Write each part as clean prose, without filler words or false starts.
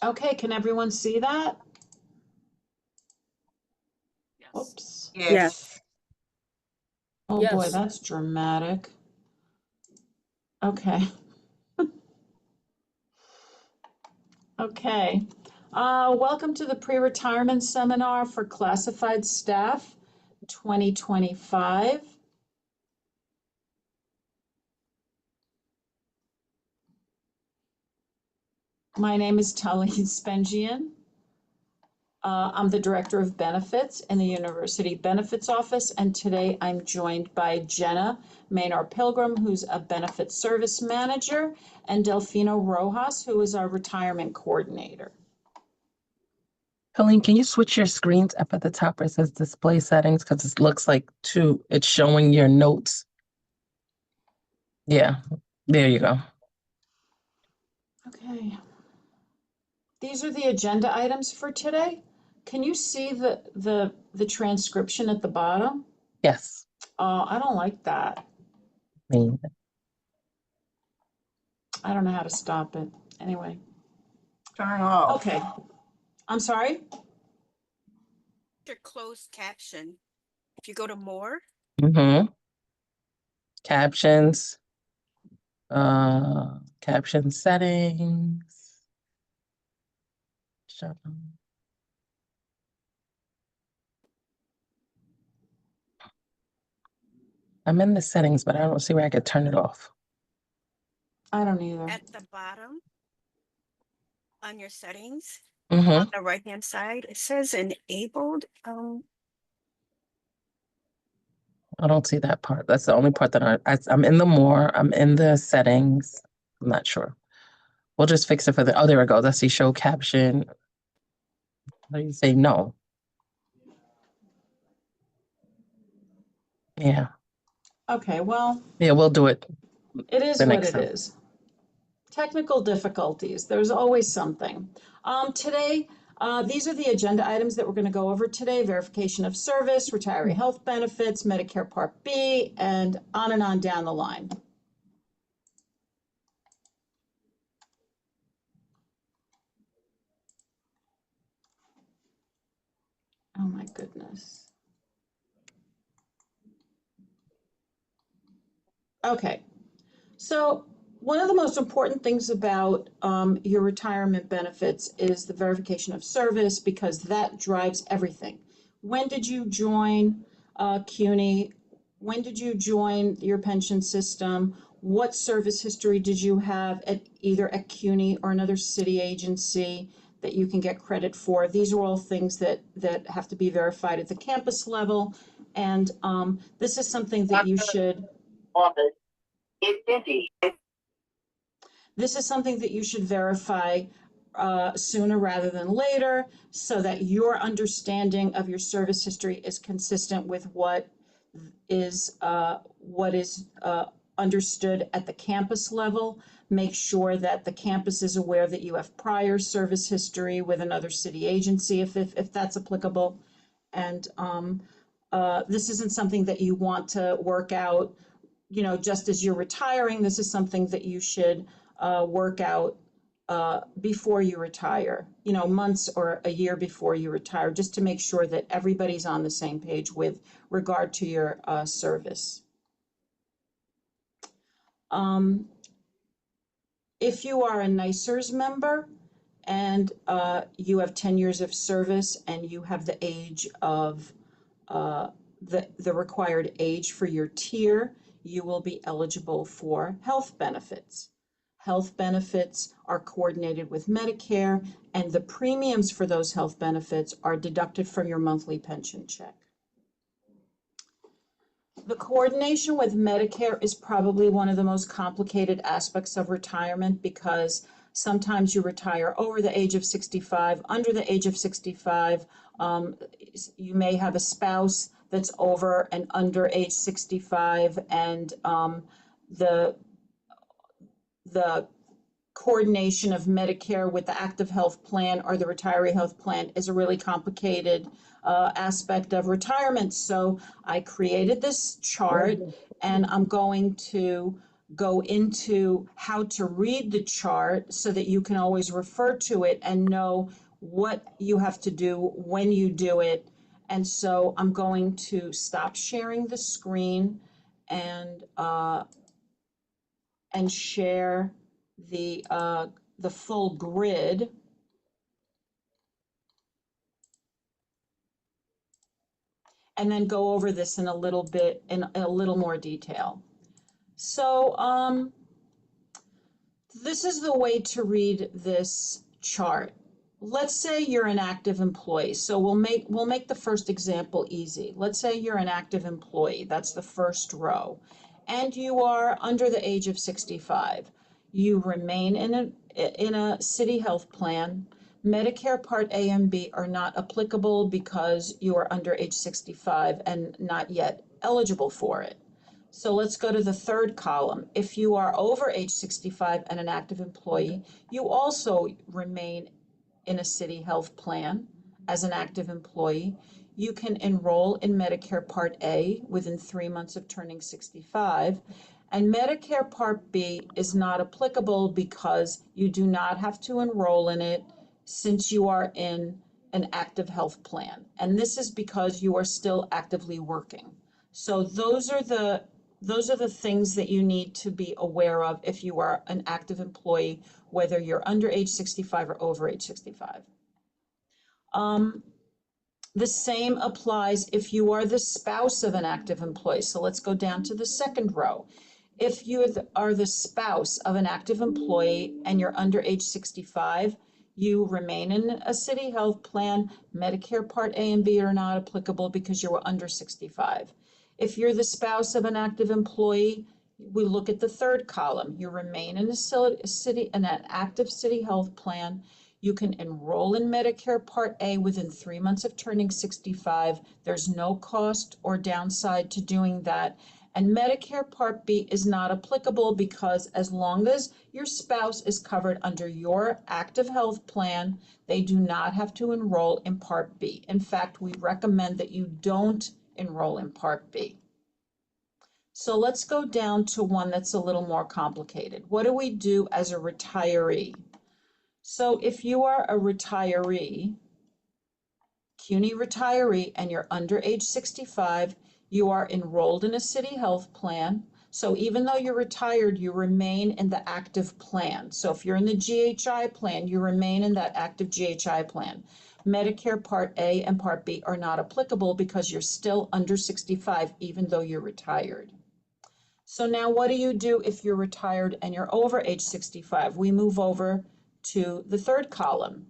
Okay, can everyone see that? Yes. Oops. Yes. Oh boy, Yes. that's dramatic. Okay. Okay. Welcome to the pre-retirement seminar for classified staff 2025. My name is Tali Spengian. I'm the Director of Benefits in the University Benefits Office, and today I'm joined by Jenna Maynard-Pilgrim, who's a Benefits Service Manager, and Delfino Rojas, who is our Retirement Coordinator. Colleen, can you switch your screens up at the top where it says display settings? Because it looks like it's showing your notes. Yeah, there you go. Okay. These are the agenda items for today. Can you see the transcription at the bottom? Yes. I don't like that. Me. I don't know how to stop it. Anyway, Turn off. okay. I'm sorry? Your closed caption. If you go to more, Mm-hmm. Captions. Caption settings. Shut up. I'm in the settings, but I don't see where I could turn it off. I don't either. at the bottom on your settings, Mm-hmm. on the right-hand side, it says enabled. I don't see that part. That's the only part that I'm in the more. I'm in the settings. I'm not sure. We'll just fix it for the. Oh, there it goes. I see show caption. How do you say no? Yeah. Okay, well, Yeah, we'll do it. it is The what next it time. is. Technical difficulties, there's always something. Today, these are the agenda items that we're going to go over today: verification of service, retiree health benefits, Medicare Part B, and on down the line. Oh my goodness. Okay, so one of the most important things about your retirement benefits is the verification of service, because that drives everything. When did you join CUNY? When did you join your pension system? What service history did you have at either at CUNY or another city agency that you can get credit for? These are all things that have to be verified at the campus level, and this is something that you should. This is something that you should verify sooner rather than later, so that your understanding of your service history is consistent with what is understood at the campus level. Make sure that the campus is aware that you have prior service history with another city agency, if that's applicable. And this isn't something that you want to work out, just as you're retiring. This is something that you should work out before you retire, months or a year before you retire, just to make sure that everybody's on the same page with regard to your service. If you are a NYSERS member and you have 10 years of service and you have the age of the required age for your tier, you will be eligible for health benefits. Health benefits are coordinated with Medicare, and the premiums for those health benefits are deducted from your monthly pension check. The coordination with Medicare is probably one of the most complicated aspects of retirement, because sometimes you retire over the age of 65, under the age of 65. You may have a spouse that's over and under age 65, and the coordination of Medicare with the active health plan or the retiree health plan is a really complicated aspect of retirement. So I created this chart, and I'm going to go into how to read the chart so that you can always refer to it and know what you have to do when you do it. And so I'm going to stop sharing the screen and share the full grid. And then go over this in a little bit, in a little more detail. So this is the way to read this chart. Let's say you're an active employee. So we'll make the first example easy. Let's say you're an active employee. That's the first row. And you are under the age of 65. You remain in a city health plan. Medicare Part A and B are not applicable because you are under age 65 and not yet eligible for it. So let's go to the third column. If you are over age 65 and an active employee, you also remain in a city health plan as an active employee. You can enroll in Medicare Part A within 3 months of turning 65. And Medicare Part B is not applicable because you do not have to enroll in it since you are in an active health plan. And this is because you are still actively working. So those are the things that you need to be aware of if you are an active employee, whether you're under age 65 or over age 65. The same applies if you are the spouse of an active employee. So let's go down to the second row. If you are the spouse of an active employee and you're under age 65, you remain in a city health plan. Medicare Part A and B are not applicable because you were under 65. If you're the spouse of an active employee, we look at the third column. You remain in an active city health plan. You can enroll in Medicare Part A within 3 months of turning 65. There's no cost or downside to doing that. And Medicare Part B is not applicable because as long as your spouse is covered under your active health plan, they do not have to enroll in Part B. In fact, we recommend that you don't enroll in Part B. So let's go down to one that's a little more complicated. What do we do as a retiree? So if you are a retiree, CUNY retiree, and you're under age 65, you are enrolled in a city health plan. So even though you're retired, you remain in the active plan. So if you're in the GHI plan, you remain in that active GHI plan. Medicare Part A and Part B are not applicable because you're still under 65, even though you're retired. So now what do you do if you're retired and you're over age 65? We move over to the third column.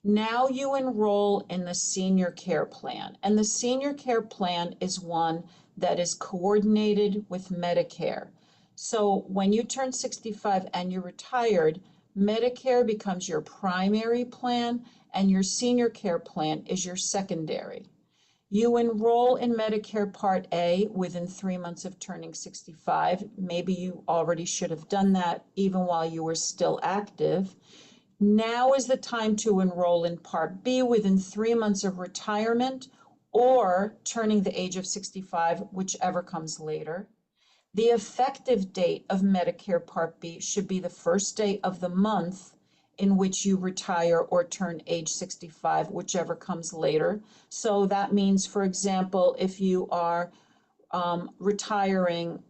Now you enroll in the senior care plan, and the senior care plan is one that is coordinated with Medicare. So when you turn 65 and you're retired, Medicare becomes your primary plan and your senior care plan is your secondary. You enroll in Medicare Part A within 3 months of turning 65. Maybe you already should have done that even while you were still active. Now is the time to enroll in Part B within 3 months of retirement or turning the age of 65, whichever comes later. The effective date of Medicare Part B should be the first day of the month in which you retire or turn age 65, whichever comes later. So that means, for example, if you are retiring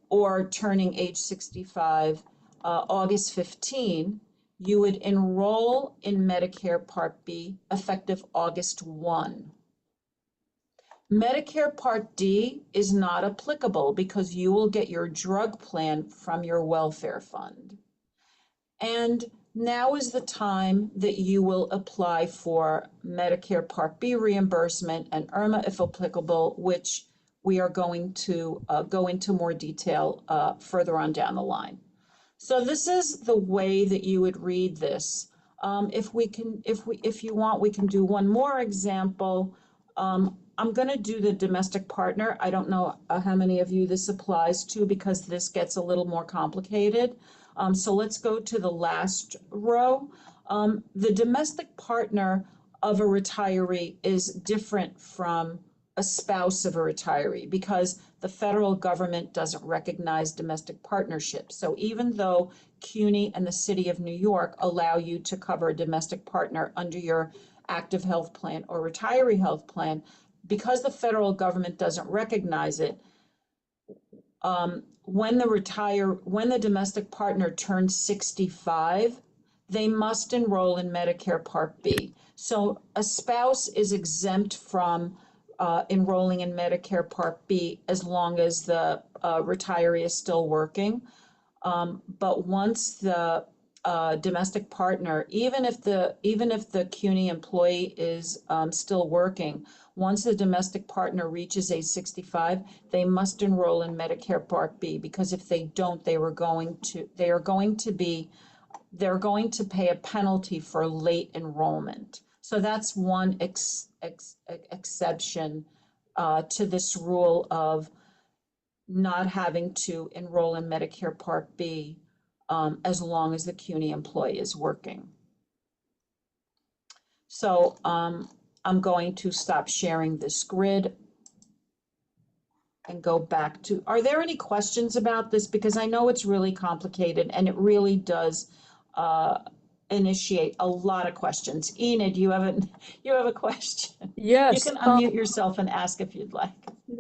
or turning age 65 August 15, you would enroll in Medicare Part B effective August 1. Medicare Part D is not applicable because you will get your drug plan from your welfare fund. And now is the time that you will apply for Medicare Part B reimbursement and IRMAA if applicable, which we are going to go into more detail further on down the line. So this is the way that you would read this. If you want, we can do one more example. I'm going to do the domestic partner. I don't know how many of you this applies to because this gets a little more complicated. So let's go to the last row. The domestic partner of a retiree is different from a spouse of a retiree because the federal government doesn't recognize domestic partnerships. So even though CUNY and the city of New York allow you to cover a domestic partner under your active health plan or retiree health plan, because the federal government doesn't recognize it, when the domestic partner turns 65, they must enroll in Medicare Part B. So a spouse is exempt from enrolling in Medicare Part B as long as the retiree is still working. But once the domestic partner, even if the CUNY employee is still working, once the domestic partner reaches age 65, they must enroll in Medicare Part B, because if they don't, they're going to pay a penalty for late enrollment. So that's one exception to this rule of not having to enroll in Medicare Part B as long as the CUNY employee is working. So I'm going to stop sharing this grid and go back to, are there any questions about this? Because I know it's really complicated and it really does initiate a lot of questions. Enid, you have a question. Yes. You can unmute yourself and ask if you'd like.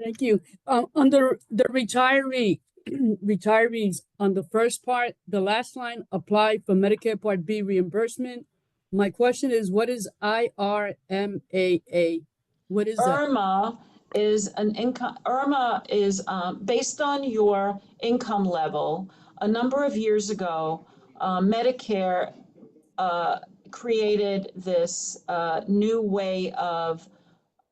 Thank you. Under the retirees, on the first part, the last line, apply for Medicare Part B reimbursement. My question is, what is IRMAA? What is that? IRMA is an income. IRMA is based on your income level. A number of years ago, Medicare created this new way of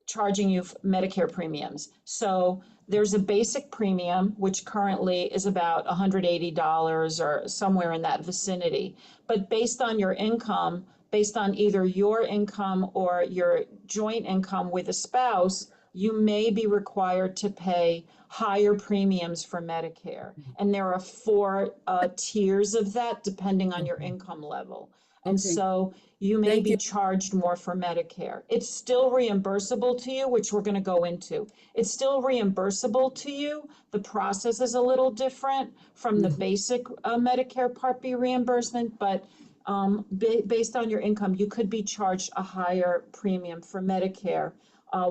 charging you Medicare premiums. So there's a basic premium, which currently is about $180 or somewhere in that vicinity. But based on your income, based on either your income or your joint income with a spouse, you may be required to pay higher premiums for Medicare. And there are 4 tiers of that depending on your income level. And Okay. so you may Thank be you. charged more for Medicare. It's still reimbursable to you, which we're going to go into. It's still reimbursable to you. The process is a little different from the basic Medicare Part B reimbursement, but based on your income, you could be charged a higher premium for Medicare.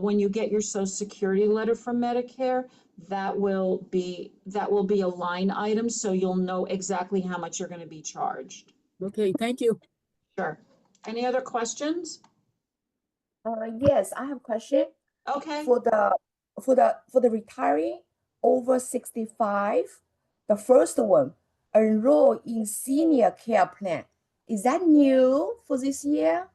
When you get your Social Security letter from Medicare, that will be a line item, so you'll know exactly how much you're going to be charged. Okay, thank you. Sure. Any other questions? Yes, I have a question. Okay. For the retiree over 65, the first one, enroll in senior care plan. Is that new for this year?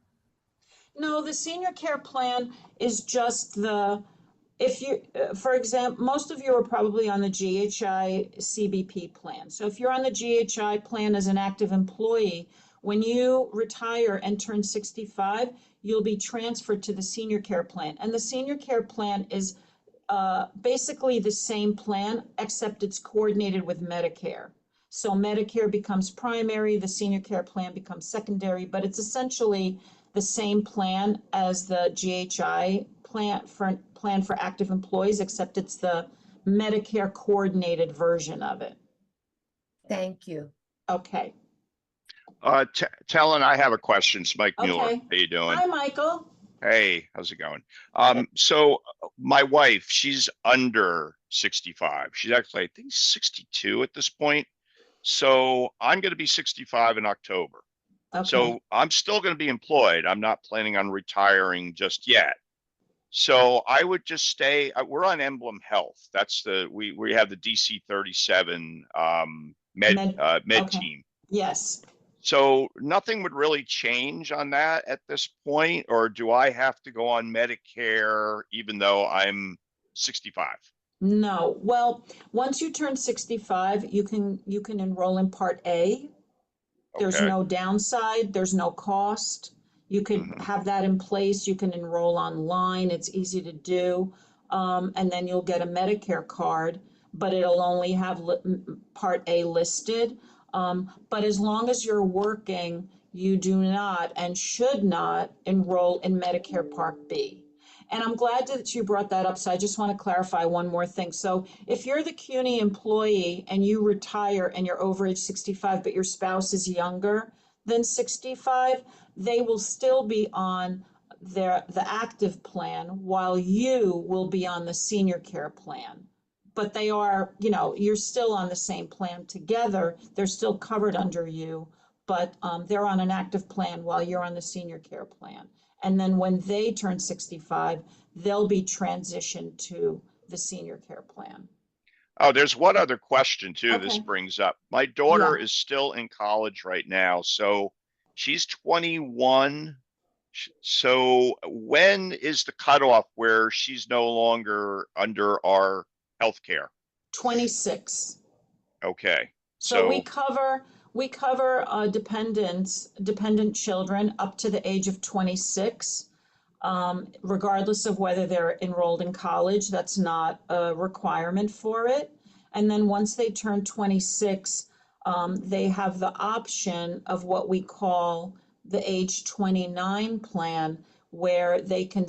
No, the senior care plan is just for example, most of you are probably on the GHI CBP plan. So if you're on the GHI plan as an active employee, when you retire and turn 65, you'll be transferred to the senior care plan. And the senior care plan is basically the same plan, except it's coordinated with Medicare. So Medicare becomes primary, the senior care plan becomes secondary, but it's essentially the same plan as the GHI plan for active employees, except it's the Medicare coordinated version of it. Thank you. Okay. Talon, I have a question. It's Mike Mueller. Okay. How you doing? Hi, Michael. Hey, how's it going? So my wife, she's under 65. She's actually, I think, 62 at this point. So I'm going to be 65 in October. Okay. So I'm still going to be employed. I'm not planning on retiring just yet. So I would just stay. We're on Emblem Health. That's we have the DC 37 med okay. team. Yes. So nothing would really change on that at this point, or do I have to go on Medicare even though I'm 65? No. Well, once you turn 65, you can enroll in Part A. There's Okay. no downside, there's no cost. You could have that in place. You can enroll online. It's easy to do. And then you'll get a Medicare card, but it'll only have Part A listed. But as long as you're working, you do not and should not enroll in Medicare Part B. And I'm glad that you brought that up. So I just want to clarify one more thing. So if you're the CUNY employee and you retire and you're over age 65, but your spouse is younger than 65, they will still be on the active plan while you will be on the senior care plan. But they are, you're still on the same plan together. They're still covered under you, but they're on an active plan while you're on the senior care plan. And then when they turn 65, they'll be transitioned to the senior care plan. Oh, there's one other question too, this Okay. brings up. My daughter Yeah. is still in college right now, so she's 21. So when is the cutoff where she's no longer under our health care? 26. Okay, So we so, cover dependent children up to the age of 26. Regardless of whether they're enrolled in college, that's not a requirement for it. And then once they turn 26, they have the option of what we call the age 29 plan, where they can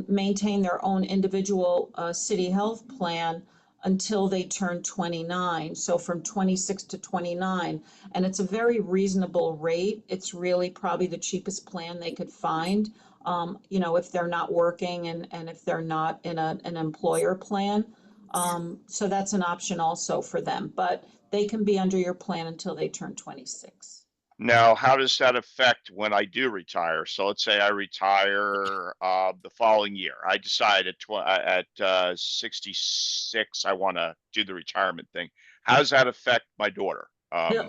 maintain their own individual city health plan until they turn 29. So from 26 to 29. And it's a very reasonable rate. It's really probably the cheapest plan they could find, if they're not working and if they're not in an employer plan. So that's an option also for them, but they can be under your plan until they turn 26. now how does that affect when I do retire? So let's say I retire the following year. I decide at 66 I want to do the retirement thing. How does that affect my daughter?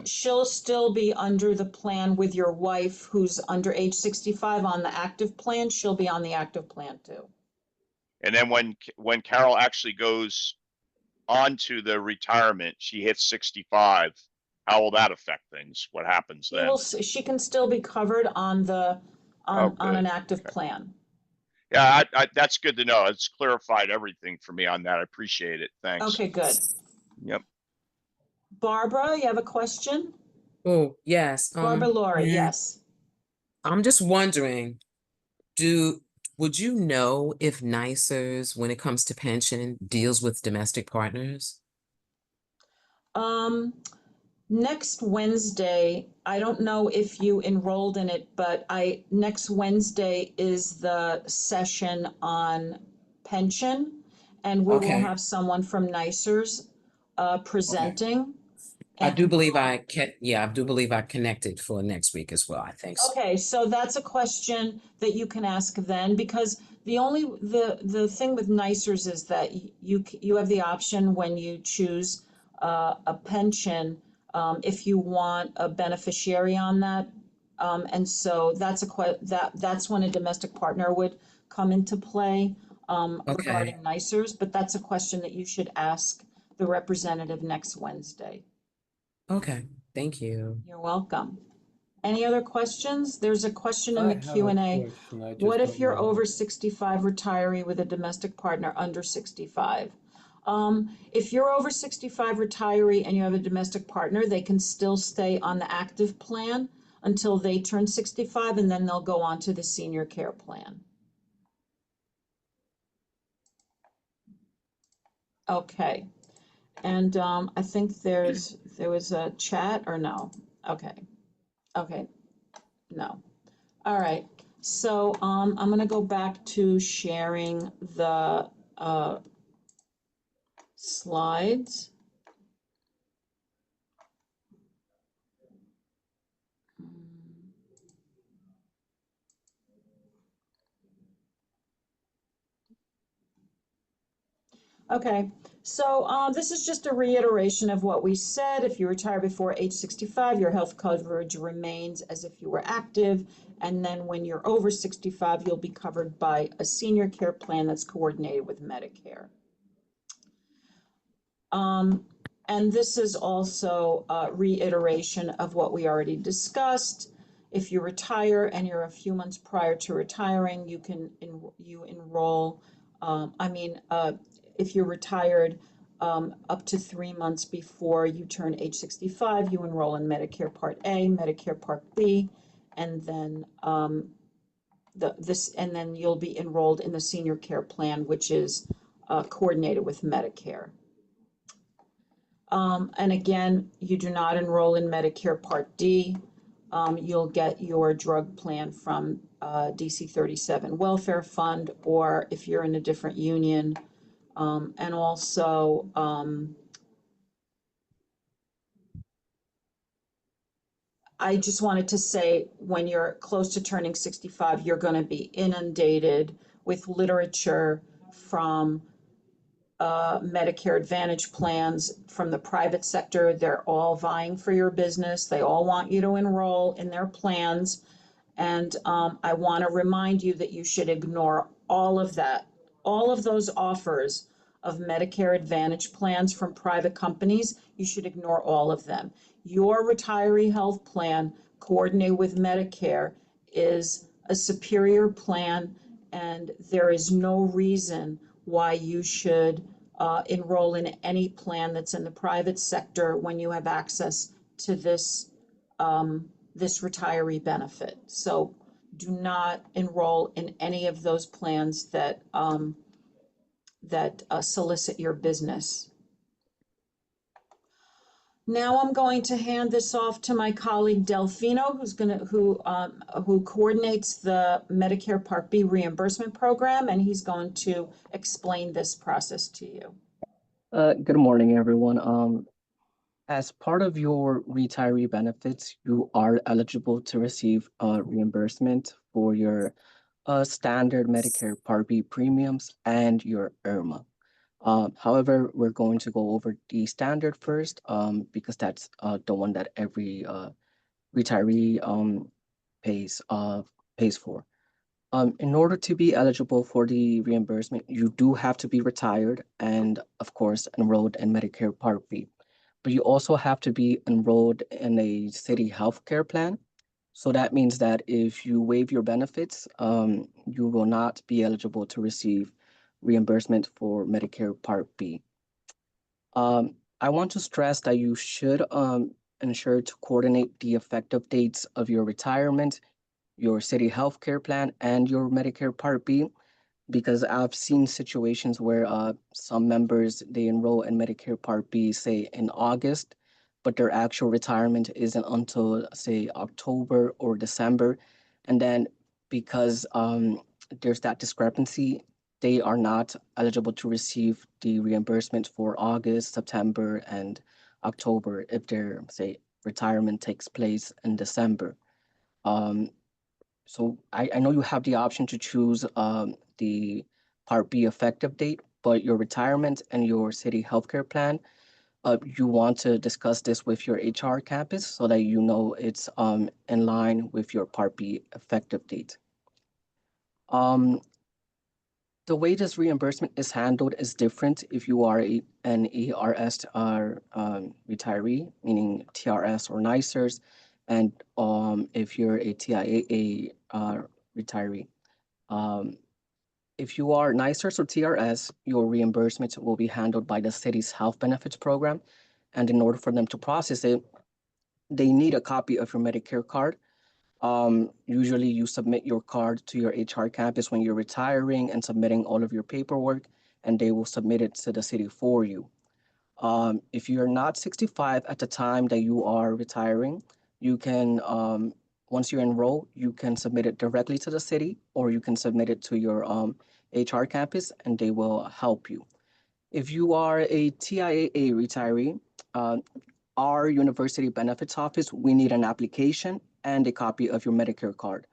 She'll still be under the plan with your wife who's under age 65 on the active plan. She'll be on the active plan too. And then when Carol actually goes onto the retirement, she hits 65. How will that affect things? What happens then? She can still be covered on Oh, on an good. active Okay. plan. Yeah, that's good to know. It's clarified everything for me on that. I appreciate it. Thanks. Okay, good. Yep. Barbara, you have a question? Oh, yes. Barbara Laurie, yeah. yes. I'm just wondering, would you know if NYSERS, when it comes to pension, deals with domestic partners? Next Wednesday, I don't know if you enrolled in it, but next Wednesday is the session on pension. And we will Okay. have someone from NYSERS presenting. I do And- believe I connected for next week as well. I think so. Okay, so that's a question that you can ask then, because the thing with NYSERS is that you have the option when you choose a pension, if you want a beneficiary on that. And so that's when a domestic partner would come into play regarding NYSERS, but that's a question that you should ask the representative next Wednesday. Okay, thank you. You're welcome. Any other questions? There's a question in I the have a Q&A. question, I What just if don't you're know. over 65 retiree with a domestic partner under 65? If you're over 65 retiree and you have a domestic partner, they can still stay on the active plan until they turn 65, and then they'll go on to the senior care plan. Okay. And I think there was a chat or no? Okay. Okay. No. All right. So I'm going to go back to sharing the slides. Okay, so this is just a reiteration of what we said. If you retire before age 65, your health coverage remains as if you were active. And then when you're over 65, you'll be covered by a senior care plan that's coordinated with Medicare. And this is also a reiteration of what we already discussed. If you retire and you're a few months prior to retiring, you enroll, if you're retired up to 3 months before you turn age 65, you enroll in Medicare Part A, Medicare Part B, and then and then you'll be enrolled in the senior care plan, which is coordinated with Medicare. And again, you do not enroll in Medicare Part D. You'll get your drug plan from DC 37 Welfare Fund, or if you're in a different union. And also, I just wanted to say, when you're close to turning 65, you're going to be inundated with literature from Medicare Advantage plans from the private sector. They're all vying for your business. They all want you to enroll in their plans. And I want to remind you that you should ignore all of that, all of those offers of Medicare Advantage plans from private companies. You should ignore all of them. Your retiree health plan coordinated with Medicare is a superior plan, and there is no reason why you should enroll in any plan that's in the private sector when you have access to this this retiree benefit. So do not enroll in any of those plans that solicit your business. Now I'm going to hand this off to my colleague Delfino, who coordinates the Medicare Part B reimbursement program, and he's going to explain this process to you. Good morning, everyone. As part of your retiree benefits, you are eligible to receive reimbursement for your standard Medicare Part B premiums and your IRMA. However, we're going to go over the standard first because that's the one that every retiree pays for. In order to be eligible for the reimbursement, you do have to be retired and, of course, enrolled in Medicare Part B. But you also have to be enrolled in a city healthcare plan. So that means that if you waive your benefits, you will not be eligible to receive reimbursement for Medicare Part B. I want to stress that you should ensure to coordinate the effective dates of your retirement, your city healthcare plan, and your Medicare Part B, because I've seen situations where some members, they enroll in Medicare Part B, say in August, but their actual retirement isn't until, say, October or December. And then because there's that discrepancy, they are not eligible to receive the reimbursement for August, September, and October if their, say, retirement takes place in December. So I know you have the option to choose the Part B effective date, but your retirement and your city healthcare plan, you want to discuss this with your HR campus so that you know it's in line with your Part B effective date. The way this reimbursement is handled is different if you are an ERS retiree, meaning TRS or NYCERS, and if you're a TIAA retiree. If you are NYCERS or TRS, your reimbursement will be handled by the city's health benefits program. And in order for them to process it, they need a copy of your Medicare card. Usually you submit your card to your HR campus when you're retiring and submitting all of your paperwork, and they will submit it to the city for you. If you're not 65 at the time that you are retiring, you can, once you enroll, you can submit it directly to the city, or you can submit it to your HR campus, and they will help you. If you are a TIAA retiree, our university benefits office, we need an application and a copy of your Medicare card.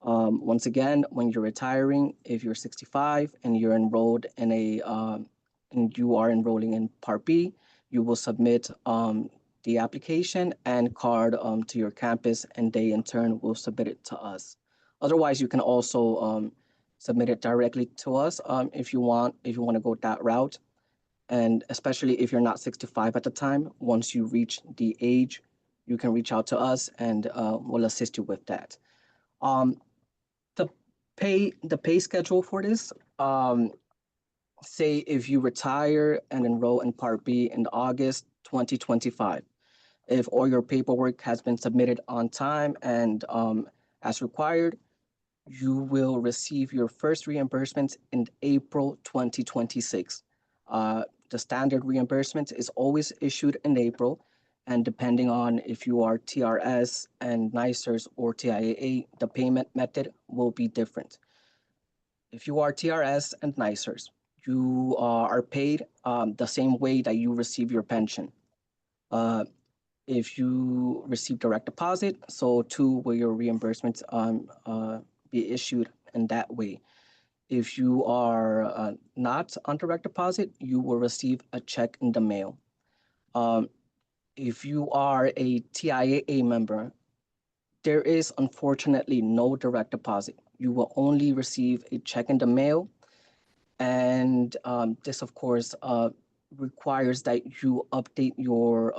Once again, when you're retiring, if you're 65 and you're enrolled in and you are enrolling in Part B, you will submit the application and card to your campus, and they in turn will submit it to us. Otherwise, you can also submit it directly to us if you want to go that route. And especially if you're not 65 at the time, once you reach the age, you can reach out to us and we'll assist you with that. The pay schedule for this, say if you retire and enroll in Part B in August 2025, if all your paperwork has been submitted on time and as required, you will receive your first reimbursement in April 2026. The standard reimbursement is always issued in April, and depending on if you are TRS and NYSERS or TIAA, the payment method will be different. If you are TRS and NYSERS, you are paid the same way that you receive your pension. If you receive direct deposit, so too will your reimbursements be issued in that way. If you are not on direct deposit, you will receive a check in the mail. If you are a TIAA member, there is unfortunately no direct deposit. You will only receive a check in the mail. And this, of course, requires that you update your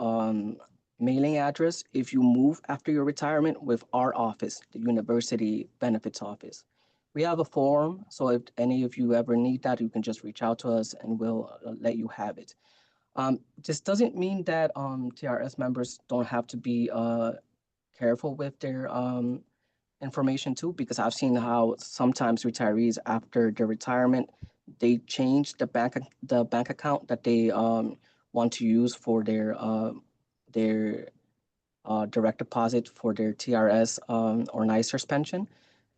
mailing address if you move after your retirement with our office, the University Benefits Office. We have a form, so if any of you ever need that, you can just reach out to us and we'll let you have it. This doesn't mean that TRS members don't have to be careful with their information too, because I've seen how sometimes retirees after their retirement, they change the bank account that they want to use for their direct deposit for their TRS or NYSERS pension.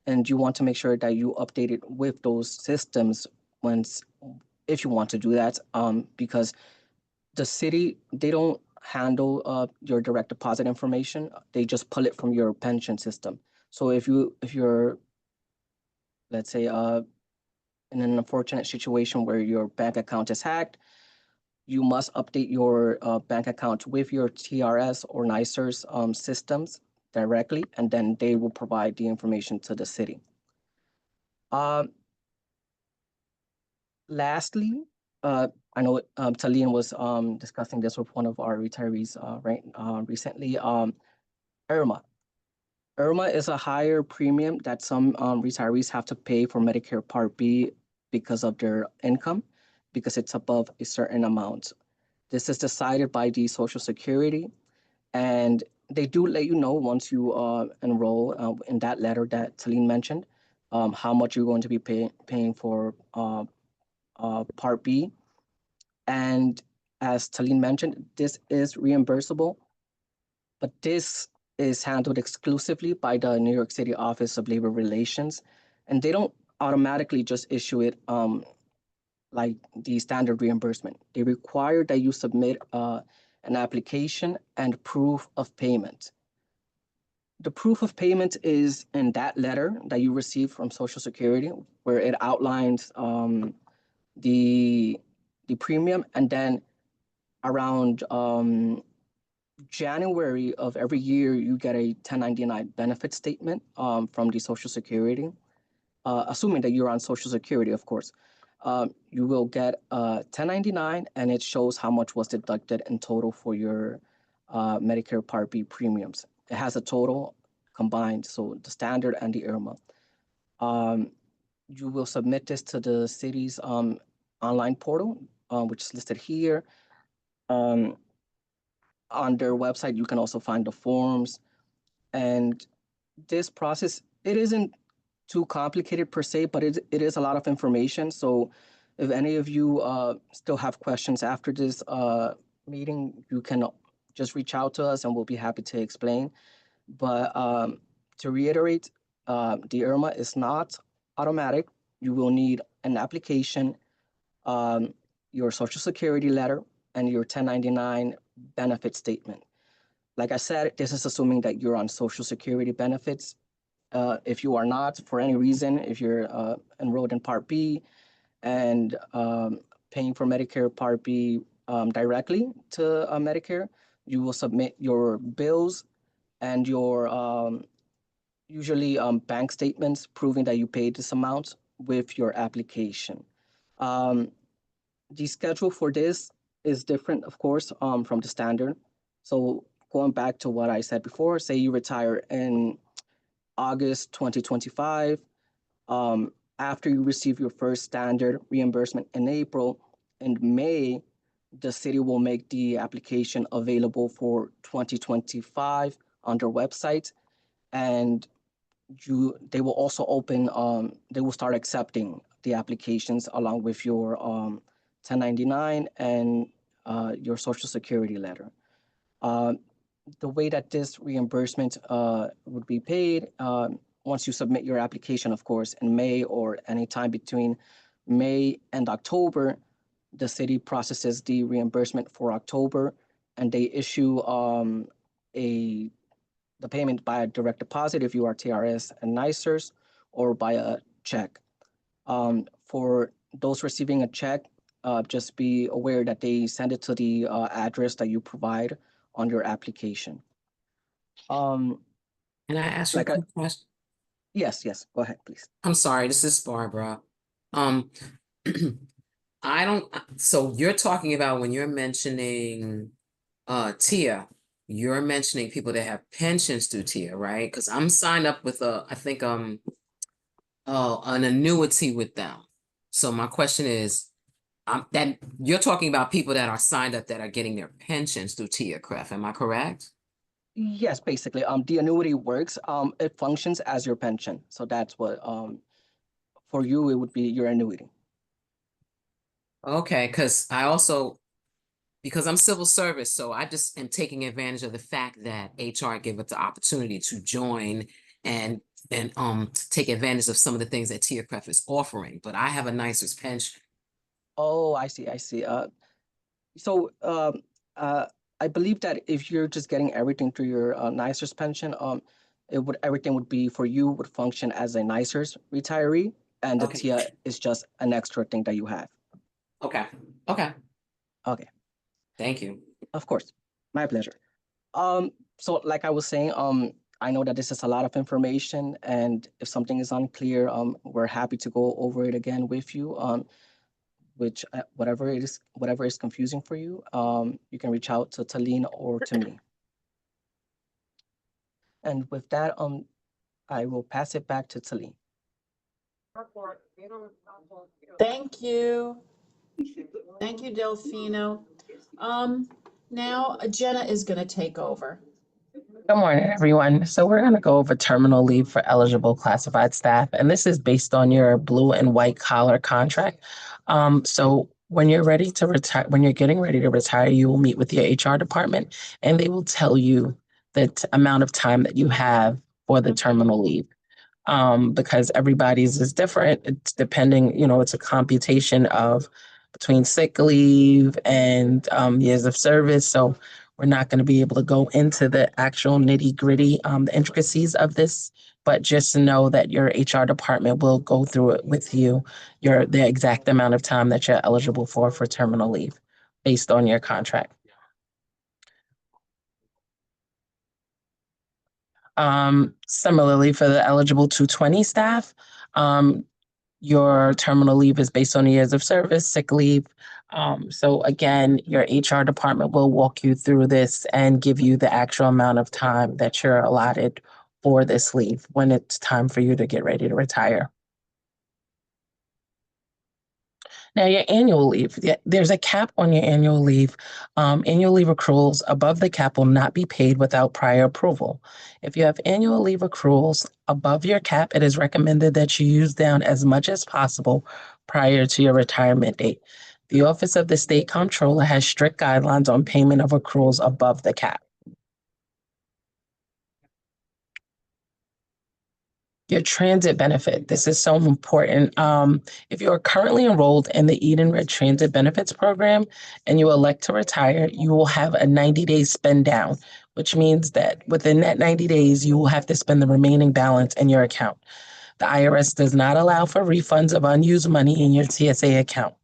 And you want to make sure that you update it with those systems if you want to do that, because the city, they don't handle your direct deposit information. They just pull it from your pension system. So if you're, let's say, in an unfortunate situation where your bank account is hacked, you must update your bank account with your TRS or NYSERS systems directly, and then they will provide the information to the city. Lastly, I know Talene was discussing this with one of our retirees recently. IRMA. IRMA is a higher premium that some retirees have to pay for Medicare Part B because of their income, because it's above a certain amount. This is decided by the Social Security, and they do let you know once you enroll in that letter that Talene mentioned, how much you're going to be paying for Part B. And as Talene mentioned, this is reimbursable, but this is handled exclusively by the New York City Office of Labor Relations, and they don't automatically just issue it like the standard reimbursement. They require that you submit an application and proof of payment. The proof of payment is in that letter that you receive from Social Security, where it outlines the premium, and then around January of every year, you get a 1099 benefit statement from the Social Security, assuming that you're on Social Security, of course. You will get a 1099, and it shows how much was deducted in total for your Medicare Part B premiums. It has a total combined, so the standard and the IRMA. You will submit this to the city's online portal, which is listed here. On their website, you can also find the forms. And this process, it isn't too complicated per se, but it is a lot of information. So if any of you still have questions after this meeting, you can just reach out to us and we'll be happy to explain. But to reiterate, the IRMA is not automatic. You will need an application, your Social Security letter, and your 1099 benefit statement. Like I said, this is assuming that you're on Social Security benefits. If you are not, for any reason, if you're enrolled in Part B and paying for Medicare Part B directly to Medicare, you will submit your bills and your usually bank statements proving that you paid this amount with your application. The schedule for this is different, of course, from the standard. So going back to what I said before, say you retire in August 2025, after you receive your first standard reimbursement in April, in May, the city will make the application available for 2025 on their website. And they will also open, they will start accepting the applications along with your 1099 and your social security letter. The way that this reimbursement would be paid, once you submit your application, of course, in May or anytime between May and October, the city processes the reimbursement for October, and they issue the payment by a direct deposit if you are TRS and NYSERS, or by a check. For those receiving a check, just be aware that they send it to the address that you provide on your application. Can I ask you a Like I- quick question? Yes, go ahead, please. I'm sorry, this is Barbara. I don't, so you're talking about when you're mentioning TIA, you're mentioning people that have pensions through TIA, right? Because I'm signed up with I think an annuity with them. So my question is, that you're talking about people that are signed up that are getting their pensions through TIA, CREF, am I correct? Yes, basically, the annuity works. It functions as your pension, so that's what for you it would be your annuity. Okay, because I'm civil service, so I just am taking advantage of the fact that HR gave us the opportunity to join and take advantage of some of the things that TIA-CREF is offering. But I have a NYSERS pension. Oh, I see. So I believe that if you're just getting everything through your NYSERS pension, everything would be for you would function as a NYSERS retiree, and the Okay. TIA is just an extra thing that you have. Okay. Okay, Thank you. of course, my pleasure. So like I was saying, I know that this is a lot of information, and if something is unclear, we're happy to go over it again with you. Which whatever is confusing for you, you can reach out to Talene or to me. And with that, I will pass it back to Talene. Thank you. Thank you, Delfino. Now Jenna is gonna take over. Good morning, everyone. So we're going to go over terminal leave for eligible classified staff, and this is based on your blue and white collar contract. So when you're ready to retire, when you're getting ready to retire, you will meet with your HR department, and they will tell you the amount of time that you have for the terminal leave. Because everybody's is different. It's depending, it's a computation of between sick leave and years of service. So we're not going to be able to go into the actual nitty gritty, the intricacies of this, but just know that your HR department will go through it with you, the exact amount of time that you're eligible for terminal leave based on your contract. Similarly, for the eligible 220 staff, your terminal leave is based on years of service, sick leave. So again, your HR department will walk you through this and give you the actual amount of time that you're allotted for this leave when it's time for you to get ready to retire. Now, your annual leave, there's a cap on your annual leave. Annual leave accruals above the cap will not be paid without prior approval. If you have annual leave accruals above your cap, it is recommended that you use down as much as possible prior to your retirement date. The Office of the State Comptroller has strict guidelines on payment of accruals above the cap. Your transit benefit. This is so important. If you are currently enrolled in the Edenred Transit Benefits Program and you elect to retire, you will have a 90-day spend down, which means that within that 90 days, you will have to spend the remaining balance in your account. The IRS does not allow for refunds of unused money in your TSA account.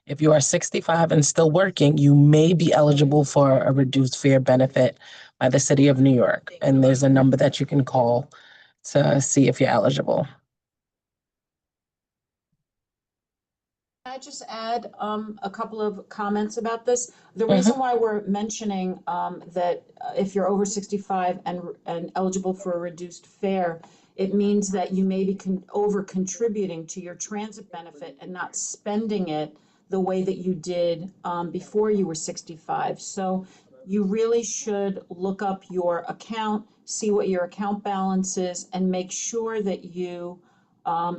If you are 65 and still working, you may be eligible for a reduced fare benefit by the City of New York. And there's a number that you can call to see if you're eligible. Can I just add a couple of comments about this? The reason why we're mentioning that if you're over 65 and eligible for a reduced fare, it means that you may be over contributing to your transit benefit and not spending it the way that you did before you were 65. So you really should look up your account, see what your account balance is, and make sure that you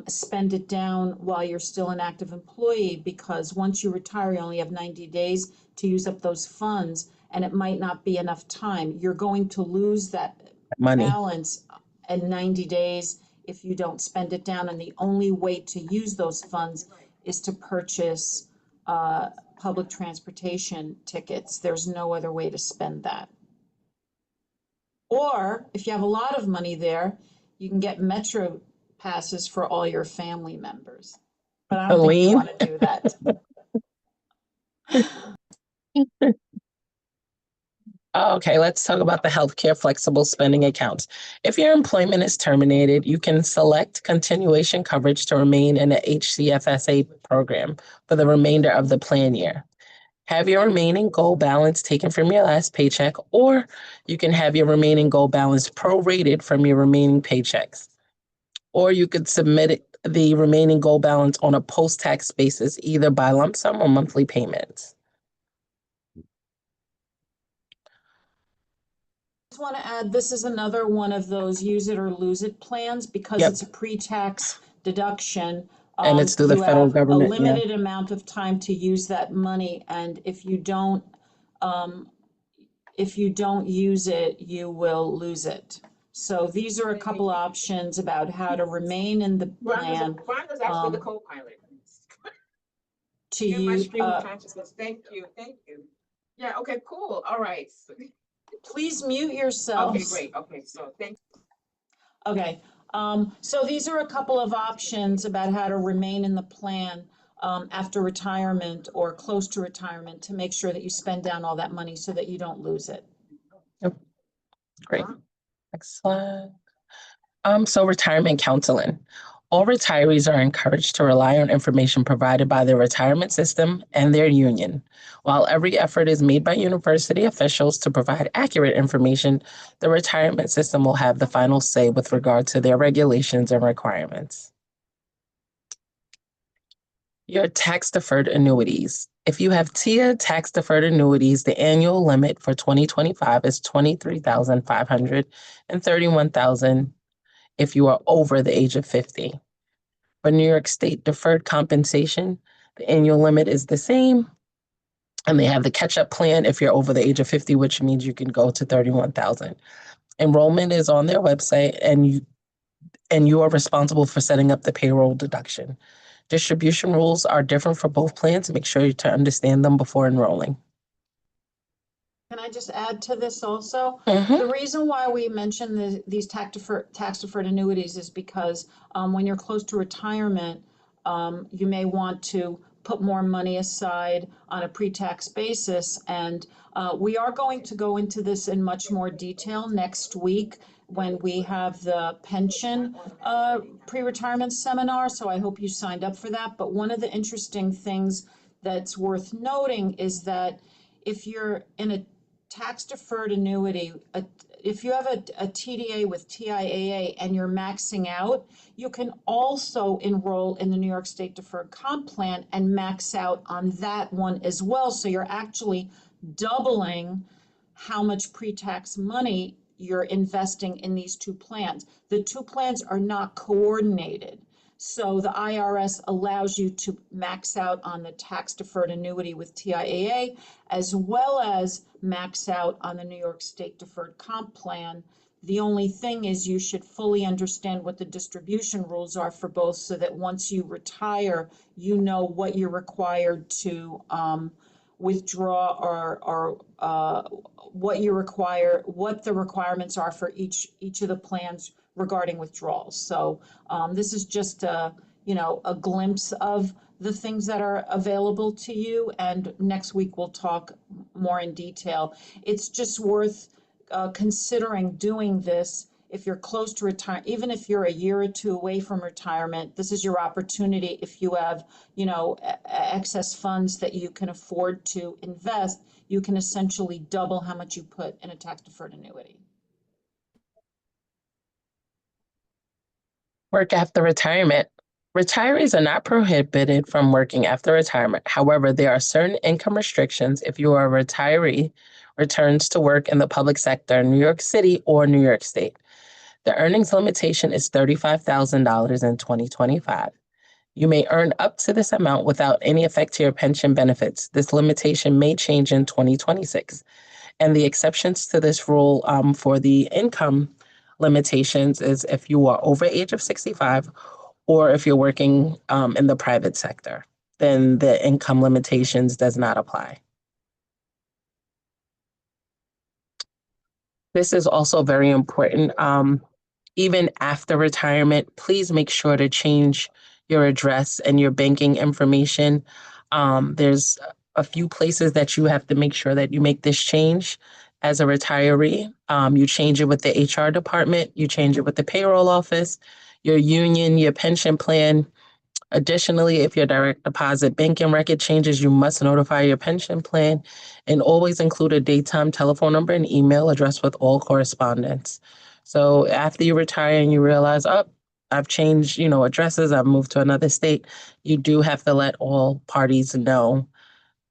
spend it down while you're still an active employee, because once you retire, you only have 90 days to use up those funds, and it might not be enough time. You're going to lose that Money. balance in 90 days if you don't spend it down, and the only way to use those funds is to purchase public transportation tickets. There's no other way to spend that. Or if you have a lot of money there, you can get Metro passes for all your family members. But I don't think you Elaine? want to do that. Okay, let's talk about the healthcare flexible spending accounts. If your employment is terminated, you can select continuation coverage to remain in the HCFSA program for the remainder of the plan year. Have your remaining goal balance taken from your last paycheck, or you can have your remaining goal balance prorated from your remaining paychecks. Or you could submit the remaining goal balance on a post-tax basis, either by lump sum or monthly payments. Just want to add, this is another one of those use it or lose it plans, because Yep. it's a pre-tax deduction. And it's through the you federal have government, a yeah. limited amount of time to use that money, and if you don't use it, you will lose it. So these are a couple options about how to remain in the plan. Rhonda's actually the um, co-pilot. to You're my you, stream of consciousness. Thank you. Yeah, okay, cool. All right. please mute yourselves. Okay, great. Okay, so thank you. Okay, so these are a couple of options about how to remain in the plan after retirement or close to retirement, to make sure that you spend down all that money so that you don't lose it. Great. Next slide. So retirement counseling. All retirees are encouraged to rely on information provided by their retirement system and their union. While every effort is made by university officials to provide accurate information, the retirement system will have the final say with regard to their regulations and requirements. Your tax-deferred annuities. If you have TIA tax-deferred annuities, the annual limit for 2025 is $23,500 and $31,000 if you are over the age of 50. For New York State deferred compensation, the annual limit is the same. And they have the catch-up plan if you're over the age of 50, which means you can go to 31,000. Enrollment is on their website, and you are responsible for setting up the payroll deduction. Distribution rules are different for both plans. Make sure to understand them before enrolling. Can I just add to this also? Mhm. The reason why we mention these tax deferred annuities is because when you're close to retirement, you may want to put more money aside on a pre-tax basis. And we are going to go into this in much more detail next week when we have the pension pre-retirement seminar. So I hope you signed up for that. But one of the interesting things that's worth noting is that if you're in a tax deferred annuity, if you have a TDA with TIAA and you're maxing out, you can also enroll in the New York State Deferred Comp Plan and max out on that one as well. So you're actually doubling how much pre-tax money you're investing in these two plans. The two plans are not coordinated. So the IRS allows you to max out on the tax deferred annuity with TIAA, as well as max out on the New York State Deferred Comp Plan. The only thing is you should fully understand what the distribution rules are for both, so that once you retire, you know what you're required to withdraw or what the requirements are for each of the plans regarding withdrawals. So this is just a glimpse of the things that are available to you, and next week we'll talk more in detail. It's just worth considering doing this if you're close to retire, even if you're a year or two away from retirement. This is your opportunity. If you have excess funds that you can afford to invest, you can essentially double how much you put in a tax deferred annuity. Work after retirement. Retirees are not prohibited from working after retirement. However, there are certain income restrictions if you are a retiree returns to work in the public sector in New York City or New York State. The earnings limitation is $35,000 in 2025. You may earn up to this amount without any effect to your pension benefits. This limitation may change in 2026. And the exceptions to this rule for the income limitations is if you are over age of 65 or if you're working in the private sector, then the income limitations does not apply. This is also very important. Even after retirement, please make sure to change your address and your banking information. There's a few places that you have to make sure that you make this change as a retiree. You change it with the HR department, you change it with the payroll office, your union, your pension plan. Additionally, if your direct deposit banking record changes, you must notify your pension plan and always include a daytime telephone number and email address with all correspondence. So after you retire and you realize, oh, I've changed, addresses, I've moved to another state, you do have to let all parties know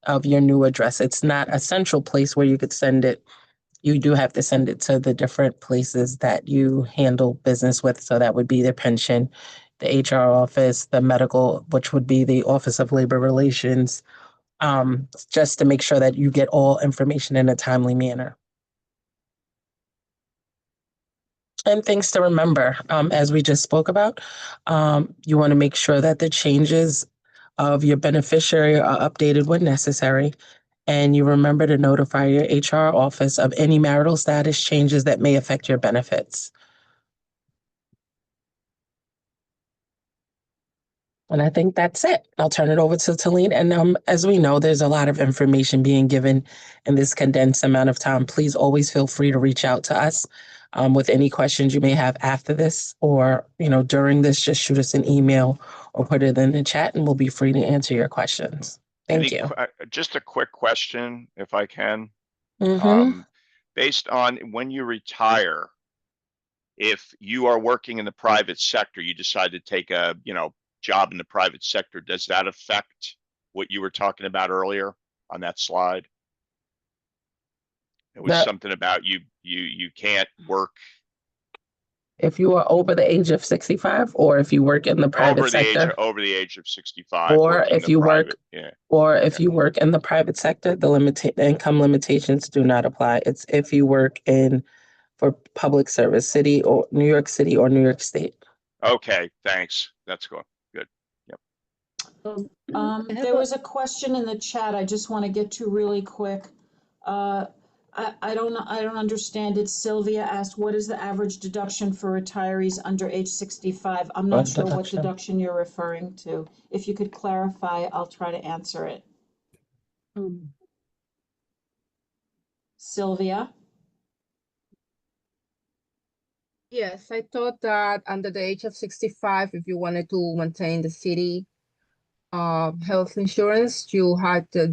of your new address. It's not a central place where you could send it. You do have to send it to the different places that you handle business with. So that would be the pension, the HR office, the medical, which would be the Office of Labor Relations, just to make sure that you get all information in a timely manner. And things to remember, as we just spoke about, you want to make sure that the changes of your beneficiary are updated when necessary. And you remember to notify your HR office of any marital status changes that may affect your benefits. And I think that's it. I'll turn it over to Talene. And as we know, there's a lot of information being given in this condensed amount of time. Please always feel free to reach out to us with any questions you may have after this or, during this. Just shoot us an email or put it in the chat and we'll be free to answer your questions. Thank you. Just a quick question, if I can. Mhm. Based on when you retire, if you are working in the private sector, you decide to take a, job in the private sector, does that affect what you were talking about earlier on that slide? It was something about you can't work If you are over the age of 65 or if you work in the private sector. Over the age of 65. Or if you work, yeah. or if you work in the private sector, the income limitations do not apply. It's if you work for public service, city or New York City or New York State. Okay, thanks. That's good. There was a question in the chat I just want to get to really quick. I don't understand it. Sylvia asked, what is the average deduction for retirees under age 65? I'm not sure what deduction you're referring to. If you could clarify, I'll try to answer it. Sylvia? Yes, I thought that under the age of 65, if you wanted to maintain the city health insurance, you had to,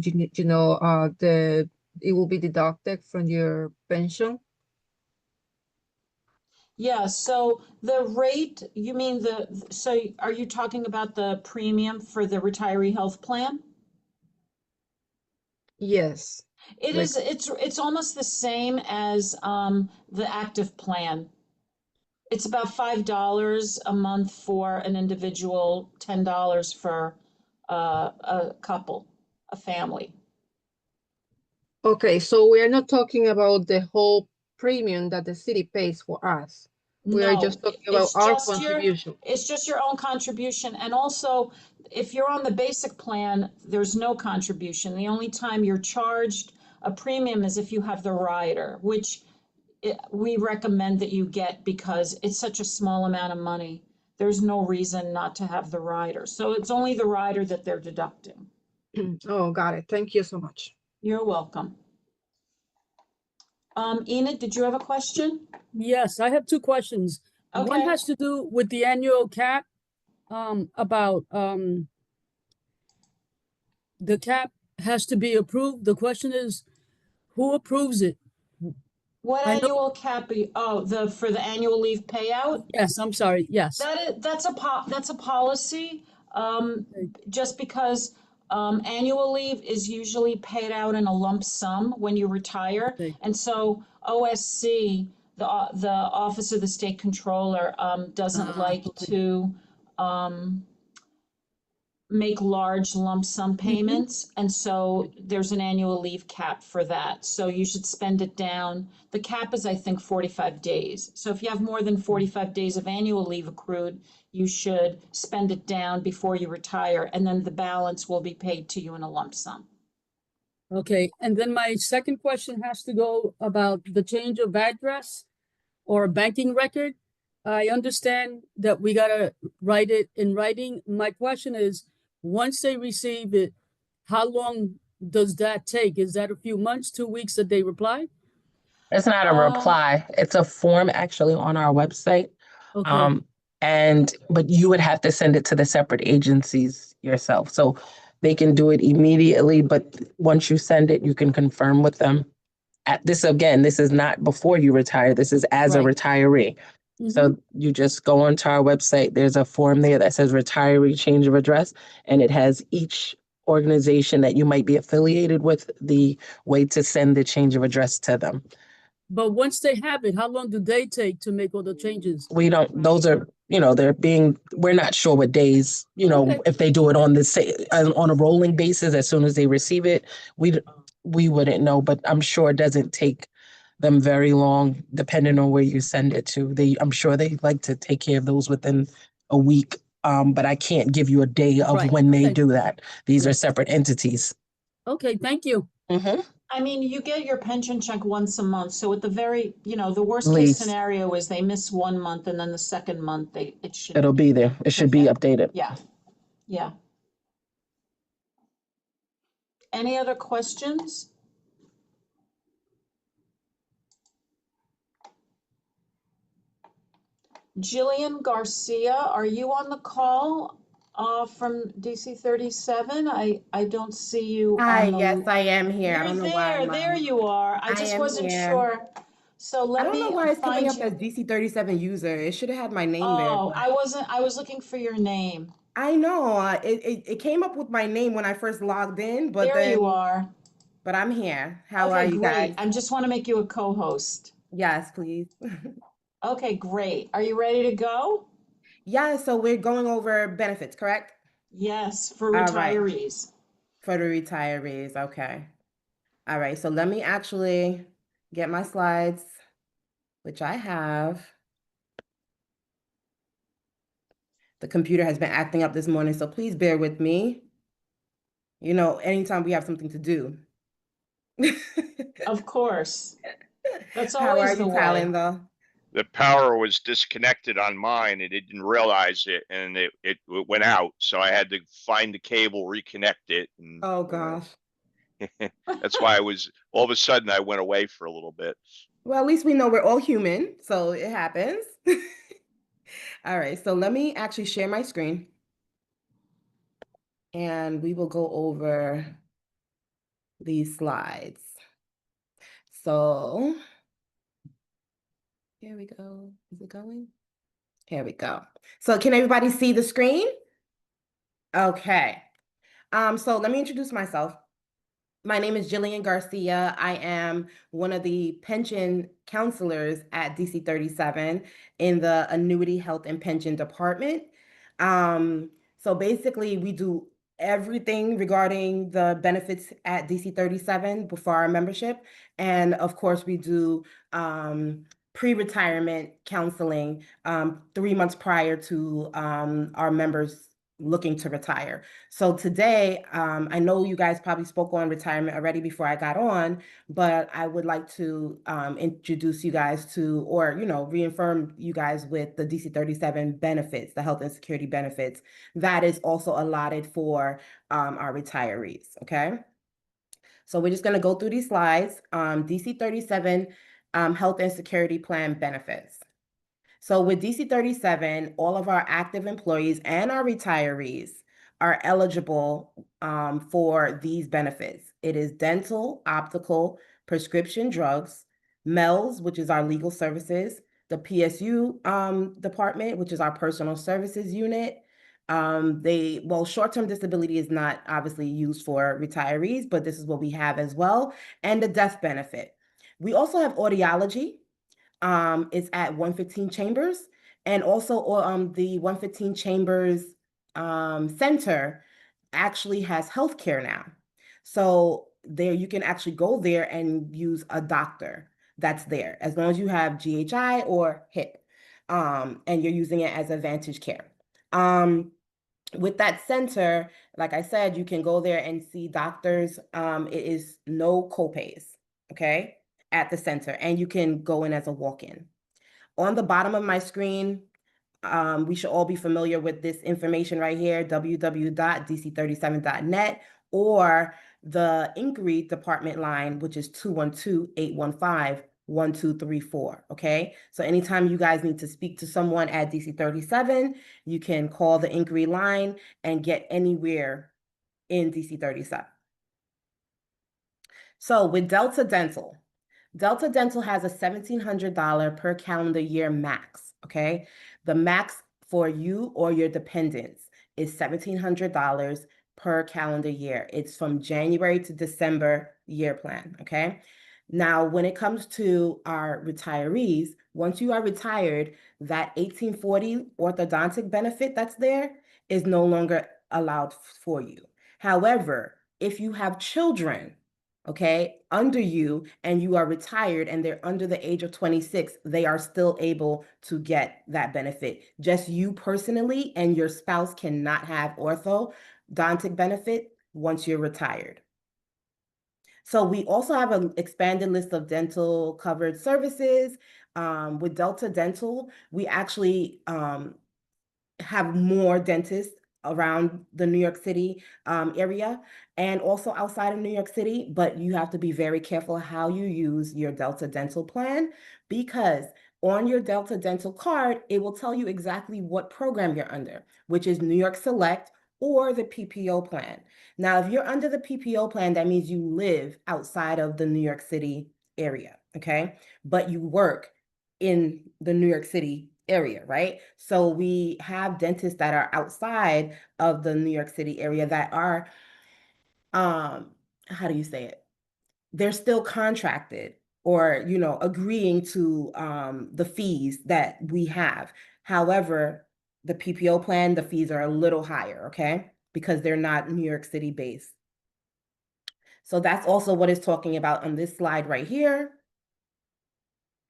it will be deducted from your pension. Yeah, so the rate, you mean so are you talking about the premium for the retiree health plan? Yes. It's almost the same as the active plan. It's about $5 a month for an individual, $10 for a couple, a family. Okay, so we are not talking about the whole premium that the city pays for us. We are just talking about our contribution. It's just your own contribution. And also, if you're on the basic plan, there's no contribution. The only time you're charged a premium is if you have the rider, which we recommend that you get because it's such a small amount of money. There's no reason not to have the rider. So it's only the rider that they're deducting. Oh, got it. Thank you so much. You're welcome. Enid, did you have a question? Yes, I have two questions. Okay. One has to do with the annual cap, about the cap has to be approved. The question is, who approves it? What annual cap? For the annual leave payout? Yes, I'm sorry. Yes. That's a policy. Just because Annual leave is usually paid out in a lump sum when you retire. Okay. And so OSC, the Office of the State Controller, doesn't like to make large lump sum payments. And so there's an annual leave cap for that. So you should spend it down. The cap is, I think, 45 days. So if you have more than 45 days of annual leave accrued, you should spend it down before you retire, and then the balance will be paid to you in a lump sum. Okay, and then my second question has to go about the change of address or banking record. I understand that we gotta write it in writing. My question is, once they receive it, how long does that take? Is that a few months, 2 weeks that they reply? It's not a reply. It's a form actually on our website. Okay, But you would have to send it to the separate agencies yourself. So they can do it immediately, but once you send it, you can confirm with them. This is not before you retire. This is as a Right. retiree. So you just go onto our website. There's a form there that says retiree change of address, and it has each organization that you might be affiliated with, the way to send the change of address to them. but once they have it, how long do they take to make all the changes? We don't, those are, we're not sure what days, Okay. if they do it on a rolling basis, as soon as they receive it, we wouldn't know, but I'm sure it doesn't take them very long, depending on where you send it to. I'm sure they like to take care of those within a week. But I can't give you a day of Right, when they okay. do that. These are Right. separate entities. Okay, thank you. I mean, you get your pension check once a month, so at the very, the worst case Least. scenario is they miss 1 month, and then the second month, it should. It'll be there. It should be updated. Yeah, yeah. Any other questions? Jillian Garcia, are you on the call from DC 37? I don't see you Hi, on the. yes, I am here. I You're don't know why. there you are. I I just am wasn't here. sure. So I let don't me know why it's coming find up you. as DC37 user. It should have had my name there. Oh, but- I was looking for your name. I know. It came up with my name when I first logged in, but There you then, are. but I'm here. How Okay, are you great. guys? I just want to make you a co-host. Yes, please. Okay, great. Are you ready to go? Yeah, so we're going over benefits, correct? Yes, for All right. retirees. For the retirees, okay. All right, so let me actually get my slides, which I have. The computer has been acting up this morning, so please bear with me. Anytime we have something to do. Of course. That's How are always the you, way. Talon, though? The power was disconnected on mine and it didn't realize it and it went out. So I had to find the cable, reconnect it. And Oh, gosh. that's why all of a sudden I went away for a little bit. Well, at least we know we're all human, so it happens. All right, so let me actually share my screen. And we will go over these slides. So here we go. Is it going? Here we go. So can everybody see the screen? Okay. So let me introduce myself. My name is Jillian Garcia. I am one of the pension counselors at DC 37 in the Annuity, Health, and Pension Department. So basically, we do everything regarding the benefits at DC 37 for our membership. And of course, we do pre-retirement counseling 3 months prior to our members looking to retire. So today, I know you guys probably spoke on retirement already before I got on, but I would like to introduce you guys to, or, reaffirm you guys with the DC 37 benefits, the health and security benefits that is also allotted for our retirees, okay? So we're just gonna go through these slides. DC 37 health and security plan benefits. So with DC 37, all of our active employees and our retirees are eligible for these benefits. It is dental, optical, prescription drugs, MELS, which is our legal services, the PSU department, which is our personal services unit, Well, short-term disability is not obviously used for retirees, but this is what we have as well. And the death benefit. We also have audiology. It's at 115 Chambers. And also the 115 Chambers Center actually has healthcare now. So there you can actually go there and use a doctor that's there, as long as you have GHI or HIP, and you're using it as Advantage Care. With that center, like I said, you can go there and see doctors. It is no copays, okay, at the center, and you can go in as a walk-in. On the bottom of my screen, we should all be familiar with this information right here, www.dc37.net, or the inquiry department line, which is 212-815-1234, okay? So anytime you guys need to speak to someone at DC37, you can call the inquiry line and get anywhere in DC37. So with Delta Dental has a $1,700 per calendar year max, okay? The max for you or your dependents is $1,700 per calendar year. It's from January to December year plan, okay? Now, when it comes to our retirees, once you are retired, that 1840 orthodontic benefit that's there is no longer allowed for you. However, if you have children, okay, under you, and you are retired and they're under the age of 26, they are still able to get that benefit. Just you personally and your spouse cannot have orthodontic benefit once you're retired. So we also have an expanded list of dental covered services. With Delta Dental, we actually have more dentists around the New York City area and also outside of New York City, but you have to be very careful how you use your Delta Dental plan, because on your Delta Dental card, it will tell you exactly what program you're under, which is New York Select or the PPO plan. Now, if you're under the PPO plan, that means you live outside of the New York City area, okay? But you work in the New York City area, right? So we have dentists that are outside of the New York City area that are, how do you say it? They're still contracted or, you know, agreeing to the fees that we have. However, the PPO plan, the fees are a little higher, okay? Because they're not New York City based. So that's also what it's talking about on this slide right here.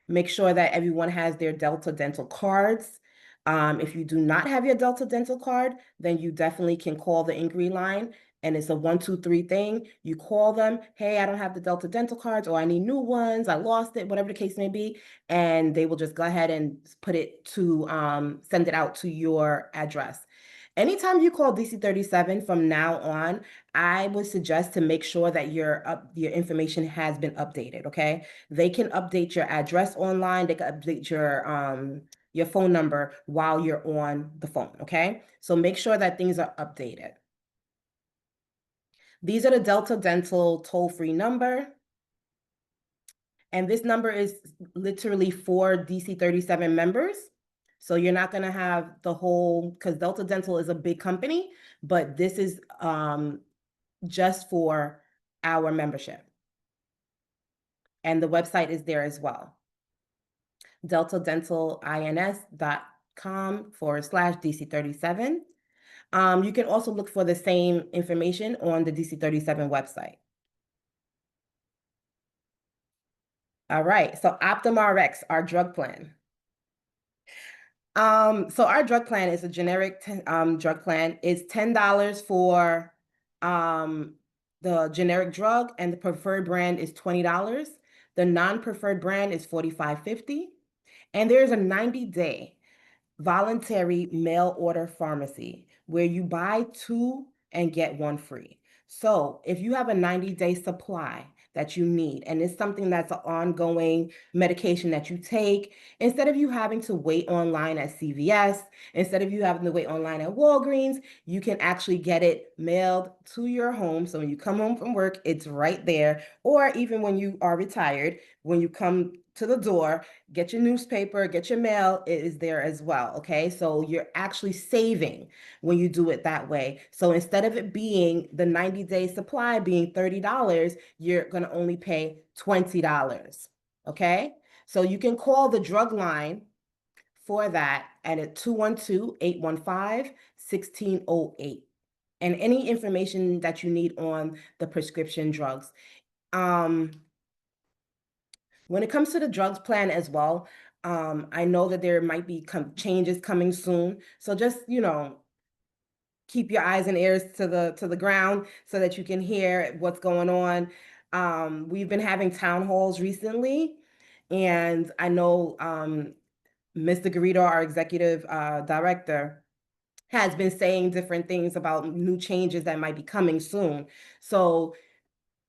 Make sure that everyone has their Delta Dental cards. If you do not have your Delta Dental card, then you definitely can call the inquiry line, and it's a 1, 2, 3 thing. You call them, hey, I don't have the Delta Dental cards, or I need new ones, I lost it, whatever the case may be, and they will just go ahead and put it to, send it out to your address. Anytime you call DC37 from now on, I would suggest to make sure that your information has been updated, okay? They can update your address online, they can update your phone number while you're on the phone, okay? So make sure that things are updated. These are the Delta Dental toll-free number. And this number is literally for DC37 members. So you're not going to have the whole, because Delta Dental is a big company, but this is just for our membership. And the website is there as well. deltadentalins.com/DC37. You can also look for the same information on the DC37 website. All right, so Optum Rx, our drug plan. So our drug plan is a generic drug plan. It's $10 for the generic drug, and the preferred brand is $20. The non-preferred brand is $45.50. And there's a 90-day voluntary mail order pharmacy where you buy 2 and get 1 free. So if you have a 90-day supply that you need, and it's something that's an ongoing medication that you take, instead of you having to wait online at CVS, instead of you having to wait online at Walgreens, you can actually get it mailed to your home. So when you come home from work, it's right there. Or even when you are retired, when you come to the door, get your newspaper, get your mail, it is there as well. Okay. So you're actually saving when you do it that way. So instead of it being the 90-day supply being $30, you're going to only pay $20. Okay. So you can call the drug line for that at 212-815-1608. And any information that you need on the prescription drugs. When it comes to the drugs plan as well, I know that there might be changes coming soon. So just, keep your eyes and ears to the ground so that you can hear what's going on. We've been having town halls recently, and I know Mr. Garrido, our executive director, has been saying different things about new changes that might be coming soon. So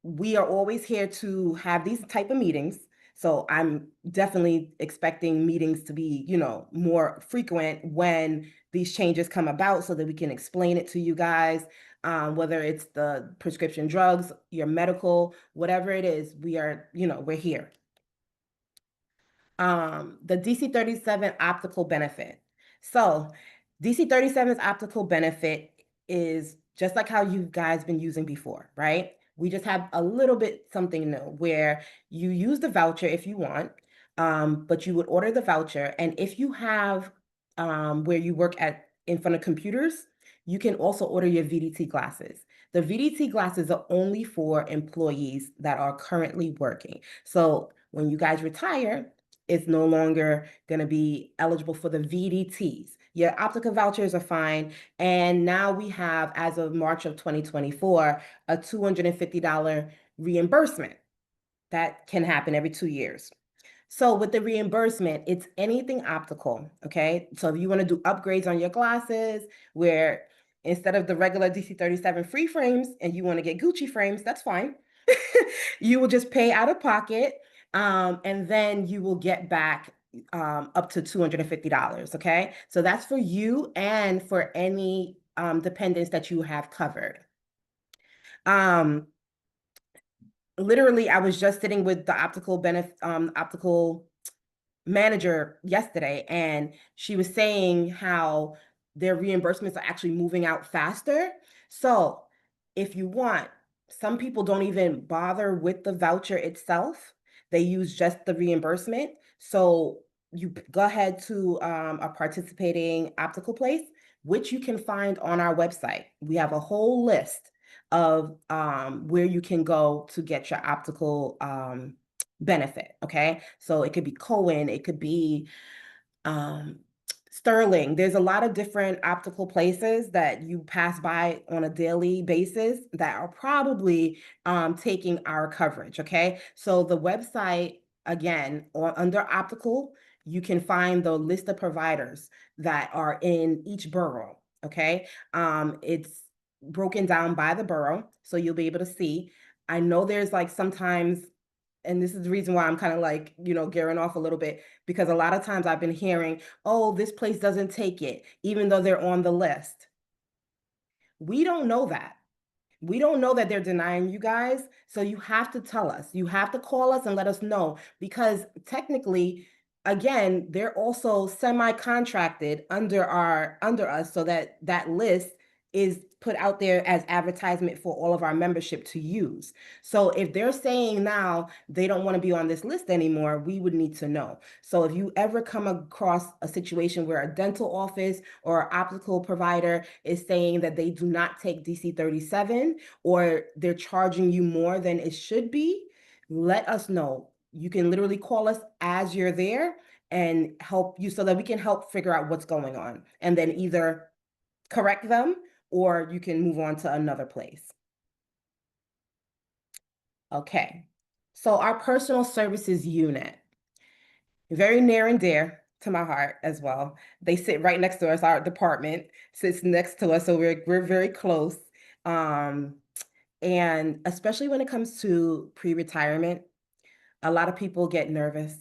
we are always here to have these type of meetings. So I'm definitely expecting meetings to be, more frequent when these changes come about so that we can explain it to you guys, whether it's the prescription drugs, your medical, whatever it is, we're here. The DC-37 optical benefit. So DC-37's optical benefit is just like how you guys been using before, right? We just have a little bit something new where you use the voucher if you want, but you would order the voucher. And if you have where you work in front of computers, you can also order your VDT glasses. The VDT glasses are only for employees that are currently working. So when you guys retire, it's no longer going to be eligible for the VDTs. Your optical vouchers are fine. And now we have, as of March of 2024, a $250 reimbursement that can happen every 2 years. So with the reimbursement, it's anything optical, okay? So if you want to do upgrades on your glasses, where instead of the regular DC-37 free frames and you want to get Gucci frames, that's fine. You will just pay out of pocket. And then you will get back up to $250, okay? So that's for you and for any dependents that you have covered. Literally, I was just sitting with the optical manager yesterday, and she was saying how their reimbursements are actually moving out faster. So if you want, some people don't even bother with the voucher itself. They use just the reimbursement. So you go ahead to a participating optical place, which you can find on our website. We have a whole list of where you can go to get your optical benefit, okay? So it could be Cohen, it could be Sterling. There's a lot of different optical places that you pass by on a daily basis that are probably taking our coverage, okay? So the website, again, under optical, you can find the list of providers that are in each borough, okay? It's broken down by the borough, so you'll be able to see. I know there's like sometimes, and this is the reason why I'm kind of like, gearing off a little bit, because a lot of times I've been hearing, oh, this place doesn't take it, even though they're on the list. We don't know that. We don't know that they're denying you guys. So you have to tell us. You have to call us and let us know, because technically, again, they're also semi-contracted under us, so that list is put out there as advertisement for all of our membership to use. So if they're saying now they don't want to be on this list anymore, we would need to know. So if you ever come across a situation where a dental office or optical provider is saying that they do not take DC-37, or they're charging you more than it should be, let us know. You can literally call us as you're there and help you, so that we can help figure out what's going on, and then either correct them or you can move on to another place. Okay, so our personal services unit, very near and dear to my heart as well. They sit right next to us. Our department sits next to us, so we're very close. And especially when it comes to pre-retirement, a lot of people get nervous.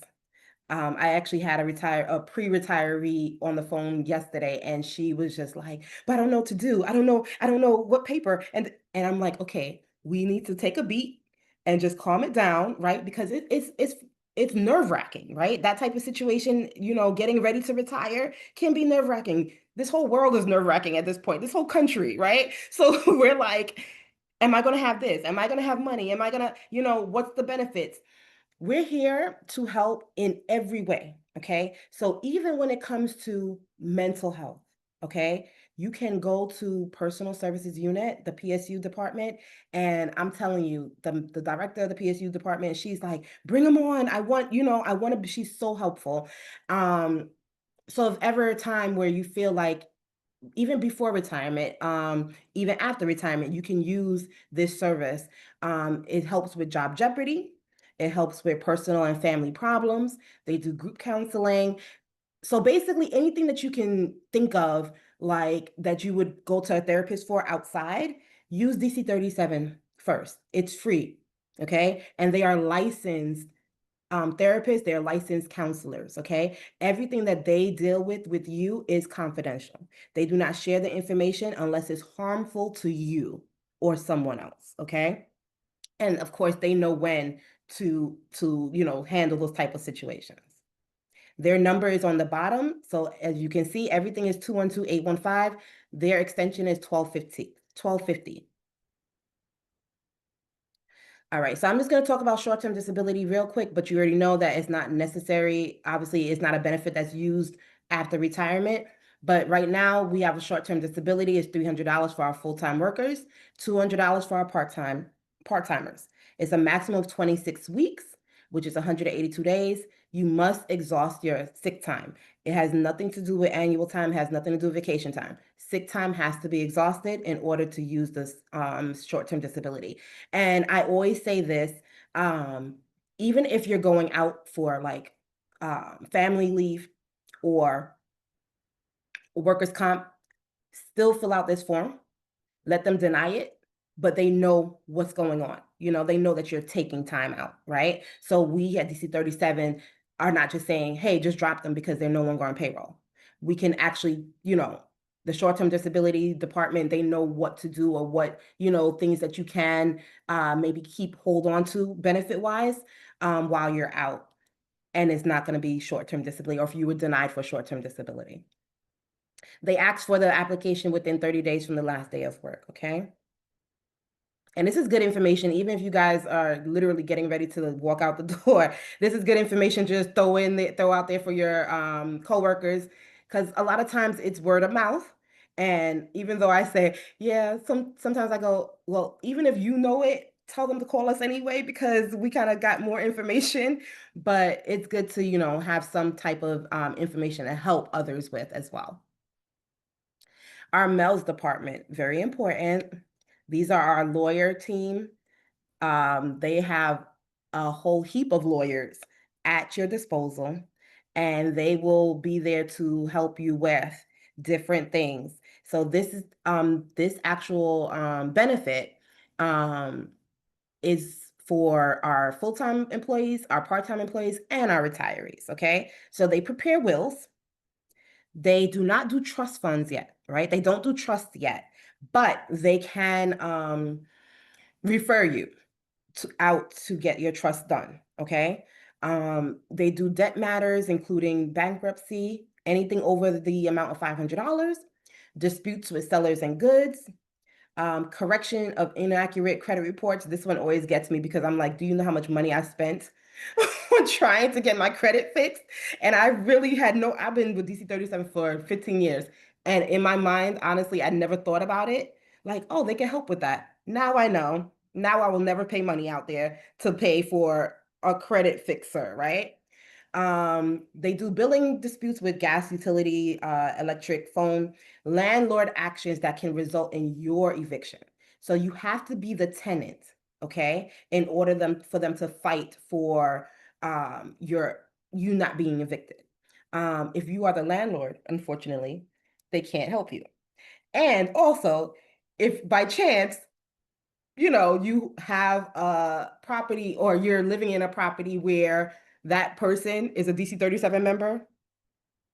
I actually had a pre-retiree on the phone yesterday, and she was just like, but I don't know what to do. I don't know what paper. And I'm like, okay, we need to take a beat and just calm it down, right? Because it's it's nerve-wracking, right? That type of situation, you know, getting ready to retire can be nerve-wracking. This whole world is nerve-wracking at this point, this whole country, right? So we're like, am I going to have this? Am I going to have money? Am I going to, you know, what's the benefits? We're here to help in every way, okay? So even when it comes to mental health, okay, you can go to Personal Services Unit, the PSU department, and I'm telling you, the director of the PSU department, she's like, bring them on. I want, you know, I want to be, she's so helpful. So if ever a time where you feel like even before retirement, even after retirement, you can use this service. It helps with job jeopardy. It helps with personal and family problems. They do group counseling. So basically anything that you can think of, like that you would go to a therapist for outside, use DC-37 first. It's free, okay? And they are licensed therapists, they're licensed counselors, okay? Everything that they deal with you is confidential. They do not share the information unless it's harmful to you or someone else, okay? And of course, they know when to you know, handle those type of situations. Their number is on the bottom. So as you can see, everything is 212-815. Their extension is 1250. All right, so I'm just going to talk about short-term disability real quick, but you already know that it's not necessary. Obviously, it's not a benefit that's used after retirement. But right now, we have a short-term disability. It's $300 for our full-time workers, $200 for our part-timers. It's a maximum of 26 weeks, which is 182 days. You must exhaust your sick time. It has nothing to do with annual time, has nothing to do with vacation time. Sick time has to be exhausted in order to use this short-term disability. And I always say this, even if you're going out for like family leave or workers' comp, still fill out this form, let them deny it, but they know what's going on. You know, they know that you're taking time out, right? So we at DC-37 are not just saying, hey, just drop them because they're no longer on payroll. We can actually, you know, the short-term disability department, they know what to do or what, you know, things that you can maybe hold on to benefit-wise while you're out. And it's not going to be short-term disability, or if you were denied for short-term disability. They ask for the application within 30 days from the last day of work, okay? And this is good information, even if you guys are literally getting ready to walk out the door. This is good information, just throw out there for your coworkers, because a lot of times it's word of mouth. And even though I say, yeah, sometimes I go, well, even if you know it, tell them to call us anyway, because we kind of got more information. But it's good to, you know, have some type of information to help others with as well. Our MELS department, very important. These are our lawyer team. They have a whole heap of lawyers at your disposal, and they will be there to help you with different things. So this is this actual benefit is for our full-time employees, our part-time employees, and our retirees, okay? So they prepare wills. They do not do trust funds yet, right? They don't do trust yet, but they can refer you out to get your trust done, okay? They do debt matters, including bankruptcy, anything over the amount of $500, disputes with sellers and goods, correction of inaccurate credit reports. This one always gets me because I'm like, do you know how much money I spent on trying to get my credit fixed? And I really had I've been with DC-37 for 15 years. And in my mind, honestly, I never thought about it. Like, oh, they can help with that. Now I know. Now I will never pay money out there to pay for a credit fixer, right? They do billing disputes with gas, utility, electric, phone, landlord actions that can result in your eviction. So you have to be the tenant, okay, in order for them to fight for you not being evicted. If you are the landlord, unfortunately, they can't help you. And also, if by chance, you know, you have a property or you're living in a property where that person is a DC-37 member,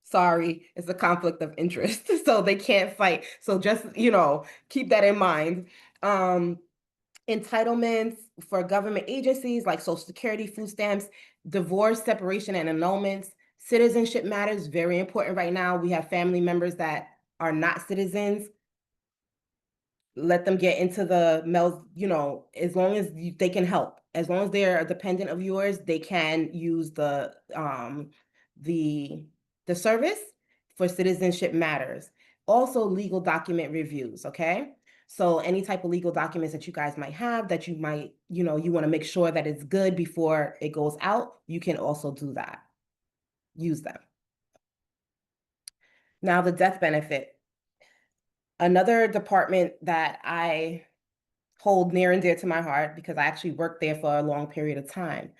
sorry, it's a conflict of interest. So they can't fight. So just, you know, keep that in mind. Entitlements for government agencies like Social Security, food stamps, divorce, separation, and annulments. Citizenship matters, very important right now. We have family members that are not citizens. Let them get into the mails, you know, as long as they can help. As long as they're a dependent of yours, they can use the service for Citizenship Matters. Also, legal document reviews, okay? So any type of legal documents that you guys might have that you might, you know, you want to make sure that it's good before it goes out, you can also do that. Use them. Now, the death benefit. Another department that I hold near and dear to my heart because I actually worked there for a long period of time.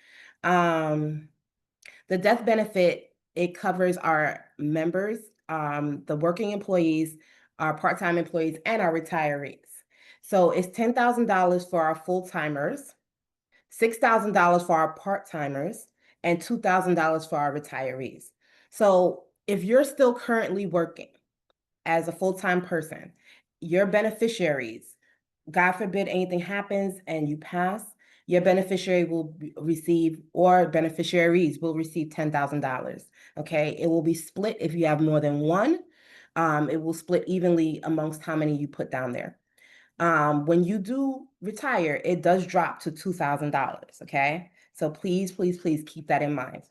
The death benefit, it covers our members, the working employees, our part-time employees, and our retirees. So it's $10,000 for our full-timers, $6,000 for our part-timers, and $2,000 for our retirees. So if you're still currently working as a full-time person, your beneficiaries, God forbid anything happens and you pass, your beneficiary will receive, or beneficiaries will receive $10,000. Okay, it will be split if you have more than one. It will split evenly amongst how many you put down there. When you do retire, it does drop to $2,000. Okay, so please, please, please keep that in mind.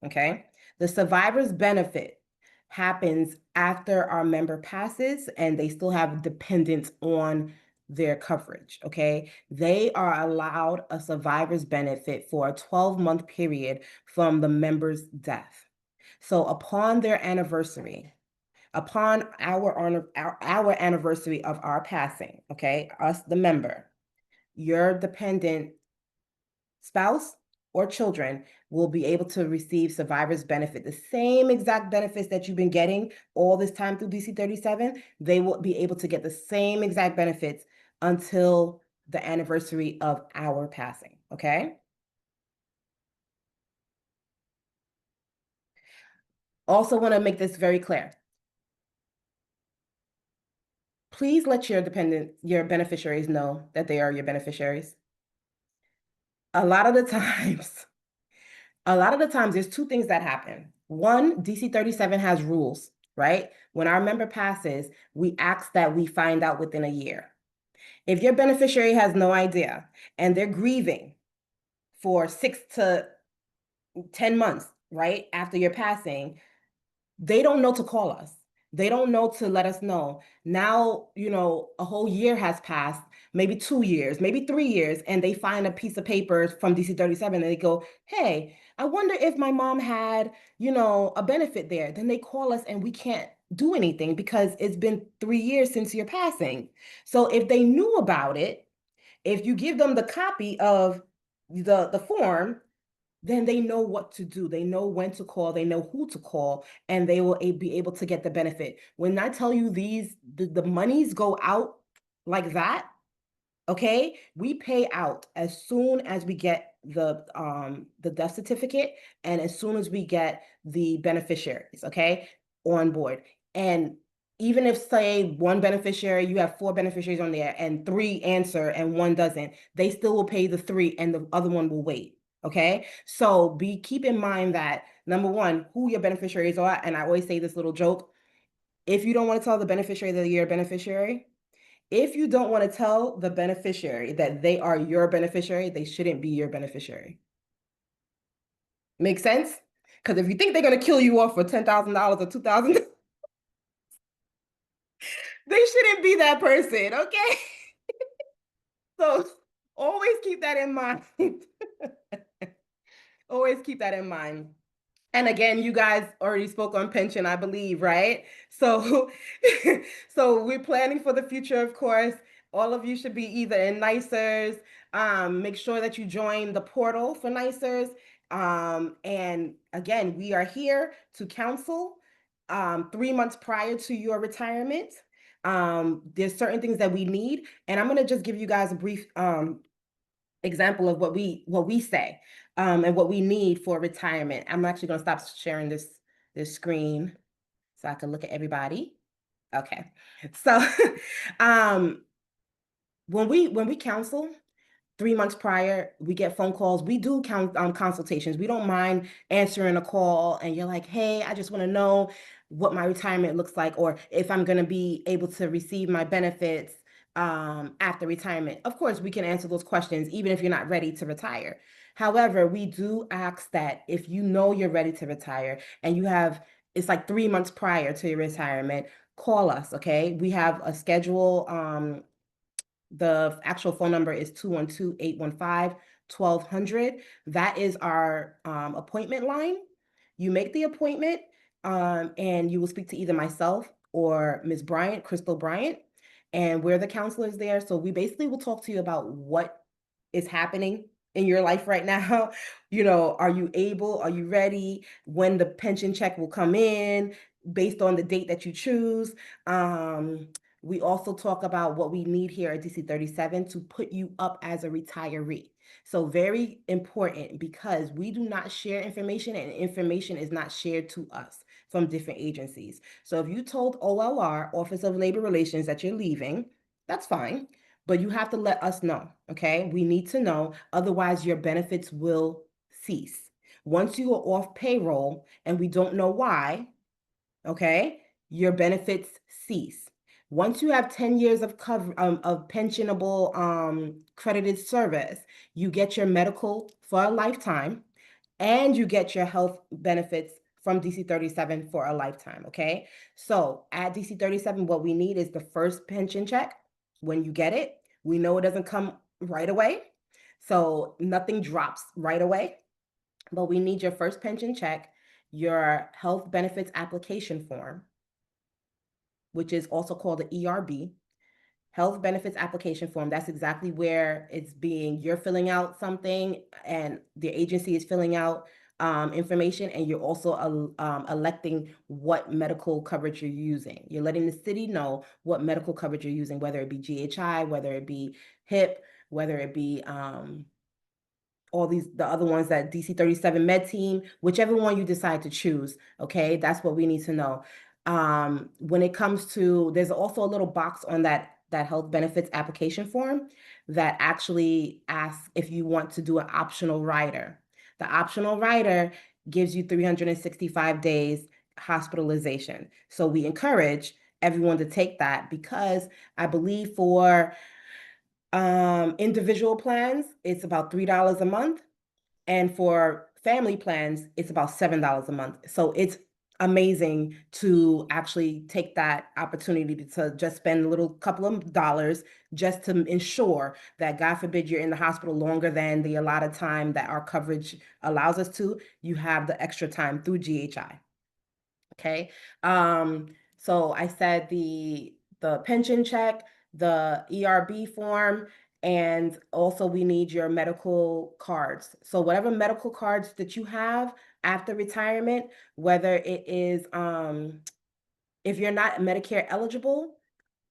Okay, the survivor's benefit happens after our member passes and they still have dependents on their coverage, okay? They are allowed a survivor's benefit for a 12-month period from the member's death. So upon their anniversary, upon our anniversary of our passing, okay, us, the member, your dependent spouse or children will be able to receive survivor's benefit, the same exact benefits that you've been getting all this time through DC 37. They will be able to get the same exact benefits until the anniversary of our passing, okay? Also want to make this very clear. Please let your beneficiaries know that they are your beneficiaries. A lot of the times, there's two things that happen. One, DC 37 has rules, right? When our member passes, we ask that we find out within a year. If your beneficiary has no idea and they're grieving for 6 to 10 months, right, after your passing, they don't know to call us. They don't know to let us know. Now, you know, a whole year has passed, maybe 2 years, maybe 3 years, and they find a piece of paper from DC 37 and they go, hey, I wonder if my mom had, you know, a benefit there. Then they call us and we can't do anything because it's been 3 years since your passing. So if they knew about it, if you give them the copy of the form, then they know what to do. They know when to call, they know who to call, and they will be able to get the benefit. When I tell you the monies go out like that, okay, we pay out as soon as we get the death certificate and as soon as we get the beneficiaries, okay, on board. And even if, say, one beneficiary, you have 4 beneficiaries on there and 3 answer and 1 doesn't, they still will pay the 3 and the other one will wait. Okay, so keep in mind that, number one, who your beneficiaries are. And I always say this little joke. If you don't want to tell the beneficiary that you're a beneficiary, if you don't want to tell the beneficiary that they are your beneficiary, they shouldn't be your beneficiary. Make sense? Because if you think they're going to kill you off for $10,000 or $2,000, they shouldn't be that person, okay? So always keep that in mind. Always keep that in mind. And again, you guys already spoke on pension, I believe, right? So, so we're planning for the future, of course. All of you should be either in NYCERS. Make sure that you join the portal for NYCERS. And again, we are here to counsel 3 months prior to your retirement. There's certain things that we need. And I'm going to just give you guys a brief example of what we say and what we need for retirement. I'm actually going to stop sharing this screen so I can look at everybody. Okay, so when we counsel, 3 months prior, we get phone calls. We do consultations. We don't mind answering a call and you're like, hey, I just want to know what my retirement looks like, or if I'm going to be able to receive my benefits after retirement. Of course, we can answer those questions even if you're not ready to retire. However, we do ask that if you know you're ready to retire and you have, it's like 3 months prior to your retirement, call us, okay? We have a schedule. The actual phone number is 212-815-1200. That is our appointment line. You make the appointment and you will speak to either myself or Ms. Bryant, Crystal Bryant, and we're the counselors there. So we basically will talk to you about what is happening in your life right now. You know, are you able, are you ready, when the pension check will come in based on the date that you choose. We also talk about what we need here at DC 37 to put you up as a retiree. So very important, because we do not share information and information is not shared to us from different agencies. So if you told OLR, Office of Labor Relations, that you're leaving, that's fine, but you have to let us know, okay? We need to know, otherwise your benefits will cease. Once you are off payroll and we don't know why, okay, your benefits cease. Once you have 10 years of pensionable credited service, you get your medical for a lifetime and you get your health benefits from DC 37 for a lifetime, okay? So at DC 37, what we need is the first pension check. When you get it, we know it doesn't come right away, so nothing drops right away, but we need your first pension check, your health benefits application form, which is also called the ERB, health benefits application form. That's exactly where it's being, you're filling out something and the agency is filling out information, and you're also electing what medical coverage you're using. You're letting the city know what medical coverage you're using, whether it be GHI, whether it be HIP, whether it be all these, the other ones, that DC 37 Med Team, whichever one you decide to choose, okay? That's what we need to know. When it comes to, there's also a little box on that health benefits application form that actually asks if you want to do an optional rider. The optional rider gives you 365 days hospitalization. So we encourage everyone to take that, because I believe for individual plans, it's about $3 a month. And for family plans, it's about $7 a month. So it's amazing to actually take that opportunity to just spend a little couple of dollars just to ensure that, God forbid, you're in the hospital longer than the allotted time that our coverage allows us to, you have the extra time through GHI. Okay. So I said the pension check, the ERB form, and also we need your medical cards. So whatever medical cards that you have after retirement, whether it is, if you're not Medicare eligible,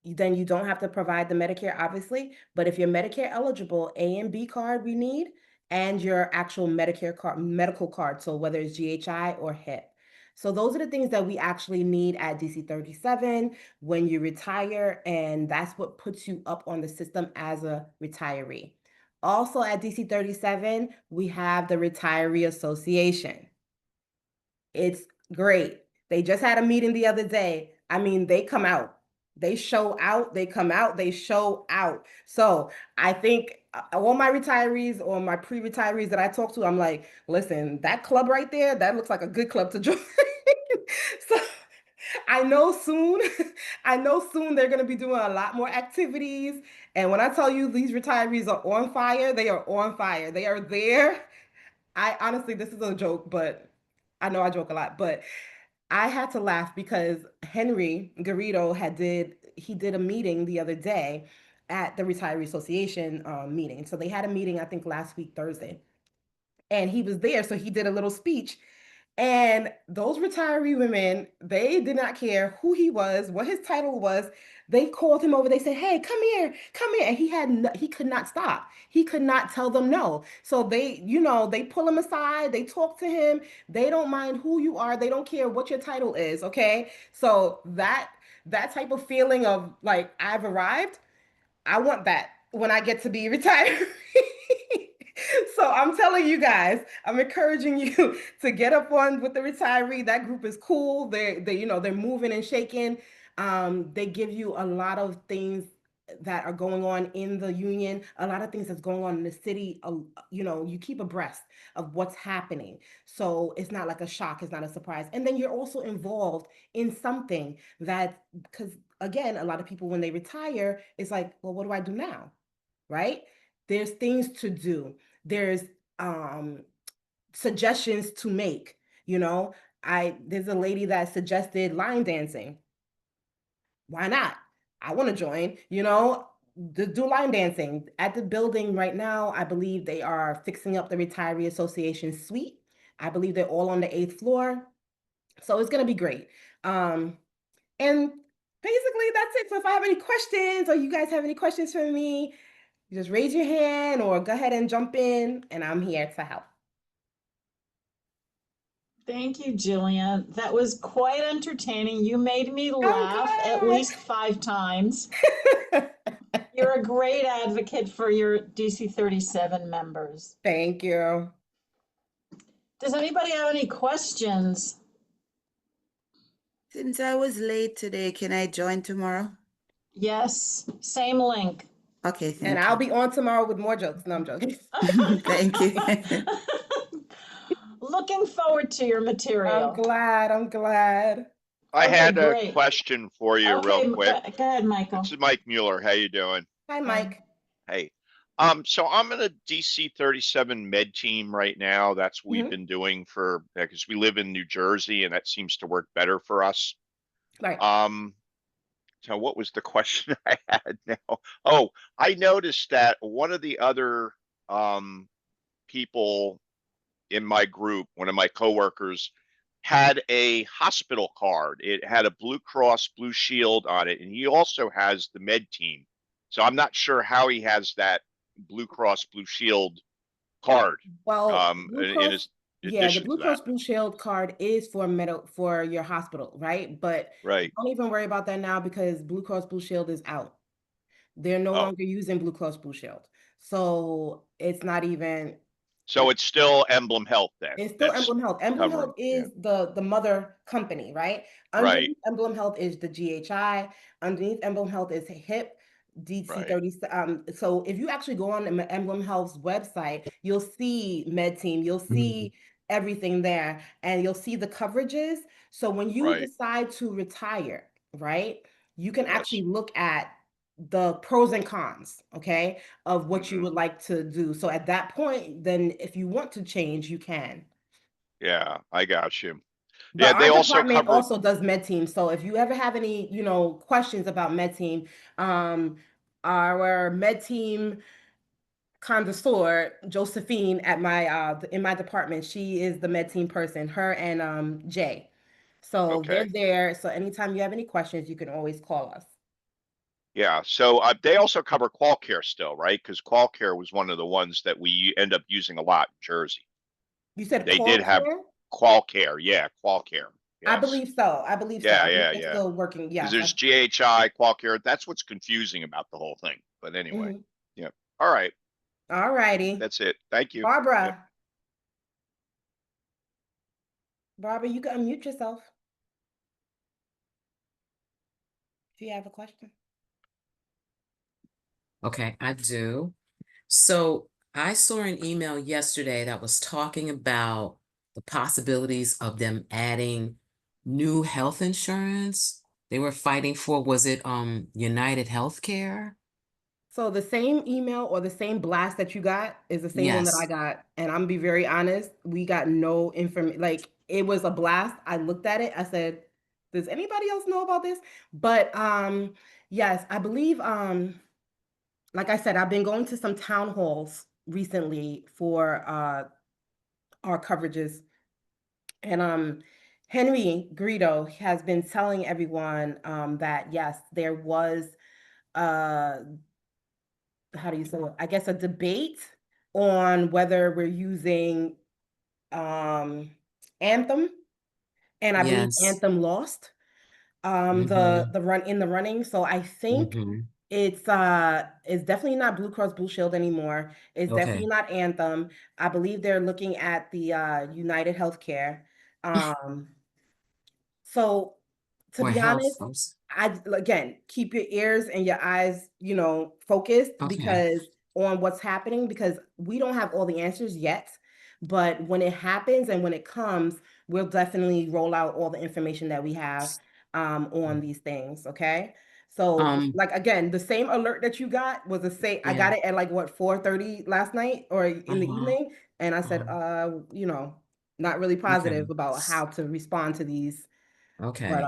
then you don't have to provide the Medicare, obviously. But if you're Medicare eligible, A and B card we need, and your actual Medicare card, medical card. So whether it's GHI or HIP. So those are the things that we actually need at DC 37 when you retire, and that's what puts you up on the system as a retiree. Also at DC 37, we have the Retiree Association. It's great. They just had a meeting the other day. I mean, they come out, they show out, they come out, they show out. So I think all my retirees or my pre-retirees that I talk to, I'm like, listen, that club right there, that looks like a good club to join. So I know soon they're going to be doing a lot more activities. And when I tell you these retirees are on fire, they are on fire. They are there. I honestly, this is a joke, but I know I joke a lot, but I had to laugh because Henry Garrido did a meeting the other day at the Retiree Association meeting. So they had a meeting, I think last week, Thursday, and he was there. So he did a little speech, and those retiree women, they did not care who he was, what his title was. They called him over. They said, hey, come here. And he could not stop. He could not tell them no. So they pull him aside. They talk to him. They don't mind who you are. They don't care what your title is. Okay. So that type of feeling of like, I've arrived, I want that when I get to be retired. So I'm telling you guys, I'm encouraging you to get up on with the retiree. That group is cool. They're moving and shaking. They give you a lot of things that are going on in the union, a lot of things that's going on in the city. You keep abreast of what's happening. So it's not like a shock, it's not a surprise. And then you're also involved in something that, because again, a lot of people when they retire, it's like, well, what do I do now? Right? There's things to do. There's suggestions to make. There's a lady that suggested line dancing. Why not? I want to join, do line dancing at the building right now. I believe they are fixing up the Retiree Association suite. I believe they're all on the 8th floor. So it's going to be great. And basically that's it. So if I have any questions or you guys have any questions for me, just raise your hand or go ahead and jump in and I'm here to help. Thank you, Jillian. That was quite entertaining. You made me laugh at glad. least 5 times. You're a great advocate for your DC 37 members. Thank you. Does anybody have any questions? Since I was late today, can I join tomorrow? Yes, same link. Okay, thank And you. I'll be on tomorrow with more jokes. No, I'm joking. Thank you. Looking forward to your material. I'm glad. I Okay, had a great. question for you Okay, real quick. go ahead, Michael. This is Mike Mueller. How you doing? Hi, Mike. Hey. So I'm in a DC 37 med team right now. That's what we've been doing because we live in New Jersey and that seems to work better for us. Right. So what was the question I had now? Oh, I noticed that one of the other people in my group, one of my coworkers, had a hospital card. It had a Blue Cross Blue Shield on it, and he also has the med team. So I'm not sure how he has that Blue Cross Blue Shield card. Well, addition the Blue to Cross that. Blue Shield card is for your hospital, right? But Right. don't even worry about that now because Blue Cross Blue Shield is out. They're no longer using Blue Cross Blue Shield. So it's not even. So it's still Emblem Health then. It's still Emblem Health. Emblem Health is the mother company, right? Underneath Emblem Health is the GHI. Underneath Emblem Health is HIP, DC30. So if you actually go on Emblem Health's website, you'll see Med Team, you'll see everything there, and you'll see the coverages. So when you decide to retire, right, you can actually look at the pros and cons, okay, of what you would like to do. So at that point, then if you want to change, you can. Yeah, I got you. But yeah, they our also department cover. also does med team. So if you ever have any, questions about med team, our med team connoisseur, Josephine, at my in my department, she is the med team person. Her and Jay. So they're there. So anytime you have any questions, you can always call us. Yeah, so they also cover QualCare still, right? Because QualCare was one of the ones that we end up using a lot in Jersey. You said they did have QualCare, yeah, QualCare. Yes. I believe so. I believe so. Yeah. Still working. Yeah. Because there's GHI, QualCare. That's what's confusing about the whole thing. But anyway, yeah. All right. All righty. That's it. Thank you. Barbara. Yep. Barbara, you can unmute yourself if you have a question. Okay, I do. So I saw an email yesterday that was talking about the possibilities of them adding new health insurance. They were fighting for, was it United Healthcare? So the same email or the same blast that you got is the same one that I got. And I'm gonna be very honest, we got no information. Like it was a blast. I looked at it, I said, does anybody else know about this? But yes, I believe like I said, I've been going to some town halls recently for our coverages. And Henry Greedo has been telling everyone that yes, there was how do you say it? I guess a debate on whether we're using Anthem, and I believe Anthem lost the running. So I think It's definitely not Blue Cross Blue Shield anymore. It's definitely Okay. not Anthem. I believe they're looking at the United Healthcare. So to Or be health honest, first. again, keep your ears and your eyes, focused Okay. on what's happening, because we don't have all the answers yet. But when it happens and when it comes, we'll definitely roll out all the information that we have on these things. Okay. So like, again, the same alert that you got was the same. I Yeah. got it at like what, 4:30 last night or in the Uh-huh. evening. And I said, not really positive Okay. about how to respond to these. But Okay.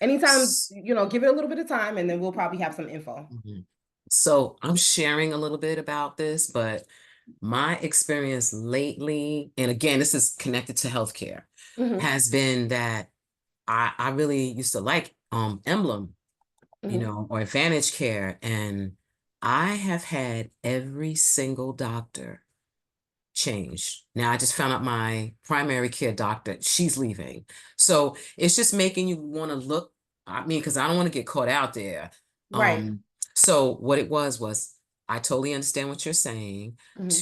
anytime, S- give it a little bit of time and then we'll probably have some info. Mhm. So I'm sharing a little bit about this, but my experience lately, and again, this is connected to healthcare, Mhm, has been that I really used to like Emblem, mhm. or Advantage Care, and I have had every single doctor change. Now I just found out my primary care doctor, she's leaving. So it's just making you want to look, I mean, because I don't want to get caught out there. Right. So what it was I totally understand what you're saying Mhm.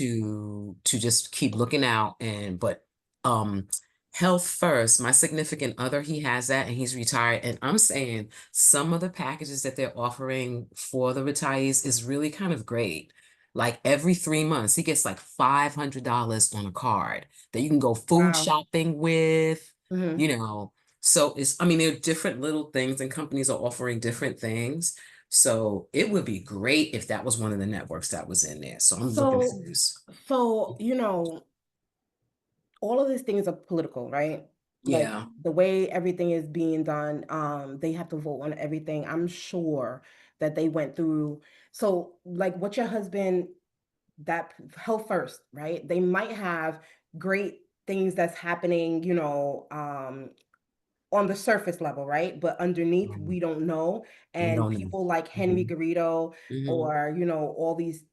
to just keep looking out, but health first. My significant other, he has that and he's retired. And I'm saying some of the packages that they're offering for the retirees is really kind of great. Like every 3 months, he gets like $500 on a card that you can go food Wow. shopping with, Mhm. So I mean, there are different little things and companies are offering different things. So it would be great if that was one of the networks that was in there. So I'm looking So, for this. all of these things are political, right? Like Yeah. the way everything is being done, they have to vote on everything. I'm sure that they went through. So, like, what your husband, that health first, right? They might have great things that's happening, on the surface level, right? But underneath, we don't know. We And don't know. people like Henry Garrido, or all these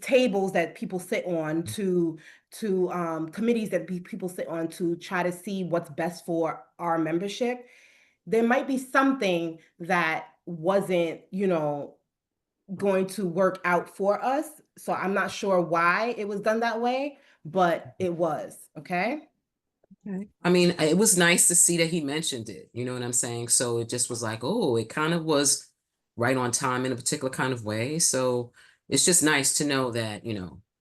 tables that people sit on to committees that people sit on to try to see what's best for our membership. There might be something that wasn't, going to work out for us. So I'm not sure why it was done that way, but it was. Okay. Okay. I mean, it was nice to see that he mentioned it. You know what I'm saying? So it just was like, oh, it kind of was right on time in a particular kind of way. So it's just nice to know that,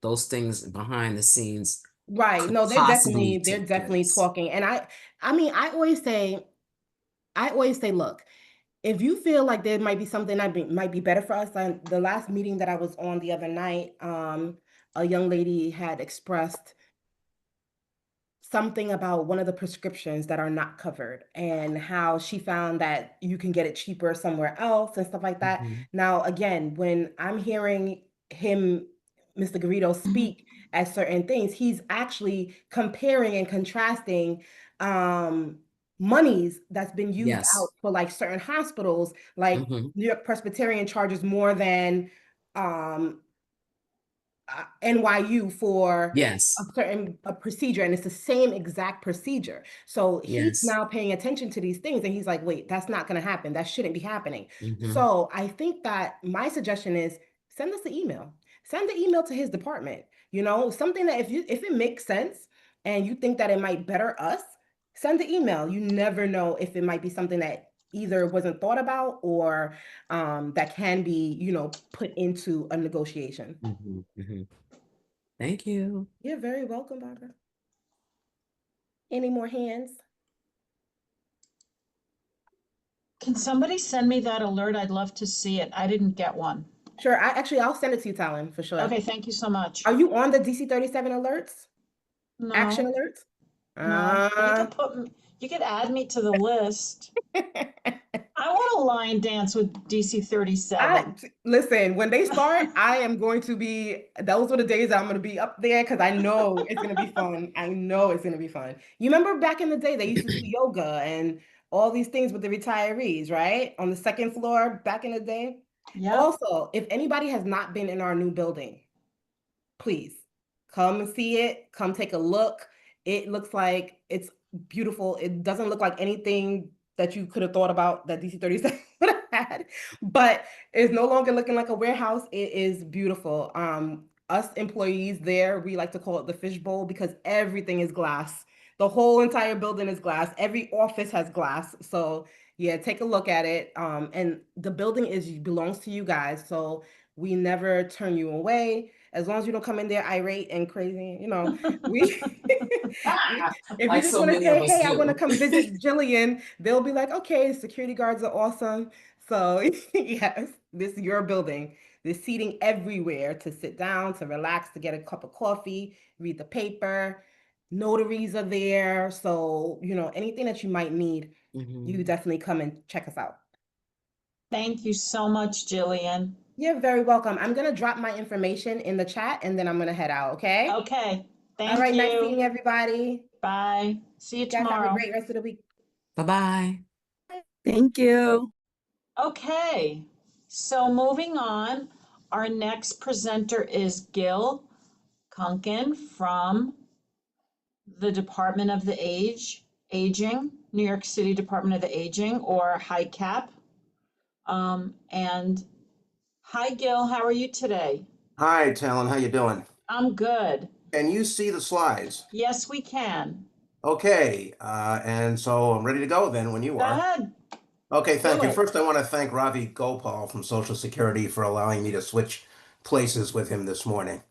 those things behind the scenes Right. could No, possibly they're take definitely place. talking. And I mean, I always say, look, if you feel like there might be something that might be better for us, the last meeting that I was on the other night, a young lady had expressed something about one of the prescriptions that are not covered and how she found that you can get it cheaper somewhere else and stuff like that. Mhm. Now, again, when I'm hearing him, Mr. Garrido, speak at certain things, he's actually comparing and contrasting monies that's been used out Yes. for like certain hospitals, like Hmm. New York Presbyterian charges more than NYU for Yes. a procedure, and it's the same exact procedure. So he's Yes. now paying attention to these things, and he's like, wait, that's not going to happen. That shouldn't be happening. Hmm. So I think that my suggestion is send us the email. Send the email to his department. Something that if it makes sense and you think that it might better us, send the email. You never know if it might be something that either wasn't thought about or that can be, put into a negotiation. Hmm. Thank you. You're very welcome, Barbara. Any more hands? Can somebody send me that alert? I'd love to see it. I didn't get one. Sure. I'll send it to you, Talon, for sure. Okay, thank you so much. Are you on the DC 37 alerts? Action No, alerts? no, you could add me to the list. I want to line dance with DC 37. Listen, when they start, I am going to be, those are the days I'm going to be up there because I know it's going to be fun. I know it's going to be fun. You remember back in the day, they used to do yoga and all these things with the retirees, right? On the second floor back in the day. Yeah. Also, if anybody has not been in our new building, please come and see it. Come take a look. It looks like it's beautiful. It doesn't look like anything that you could have thought about that DC-37 would have had, but it's no longer looking like a warehouse. It is beautiful. Us employees there, we like to call it the fishbowl because everything is glass. The whole entire building is glass. Every office has glass. So yeah, take a look at it. And the building belongs to you guys. So we never turn you away. As long as you don't come in there irate and crazy, you know, we if you Like just so want to many say, of us hey, I do. want to come visit Jillian, they'll be like, okay, security guards are awesome. So yes, this is your building. There's seating everywhere to sit down, to relax, to get a cup of coffee, read the paper. Notaries are there. So, you know, anything that you might need, you definitely come and check us out. Thank you so much, Jillian. You're very welcome. I'm going to drop my information in the chat and then I'm going to head out, okay? Okay, thank All right, nice you. seeing everybody. Bye. See you You guys have a tomorrow. great rest of the week. Bye-bye. Thank you. Okay, so moving on, our next presenter is Gil Kunkin from the Department of the Aging, New York City Department of the Aging, or HICAP. And hi, Gil, how are you today? Hi, Talon, how you doing? I'm good. Can you see the slides? Yes, we can. Okay, and so I'm ready to go then when you Go are. ahead. Okay, thank Do you. it. First, I want to thank Ravi Gopal from Social Security for allowing me to switch places with him this morning.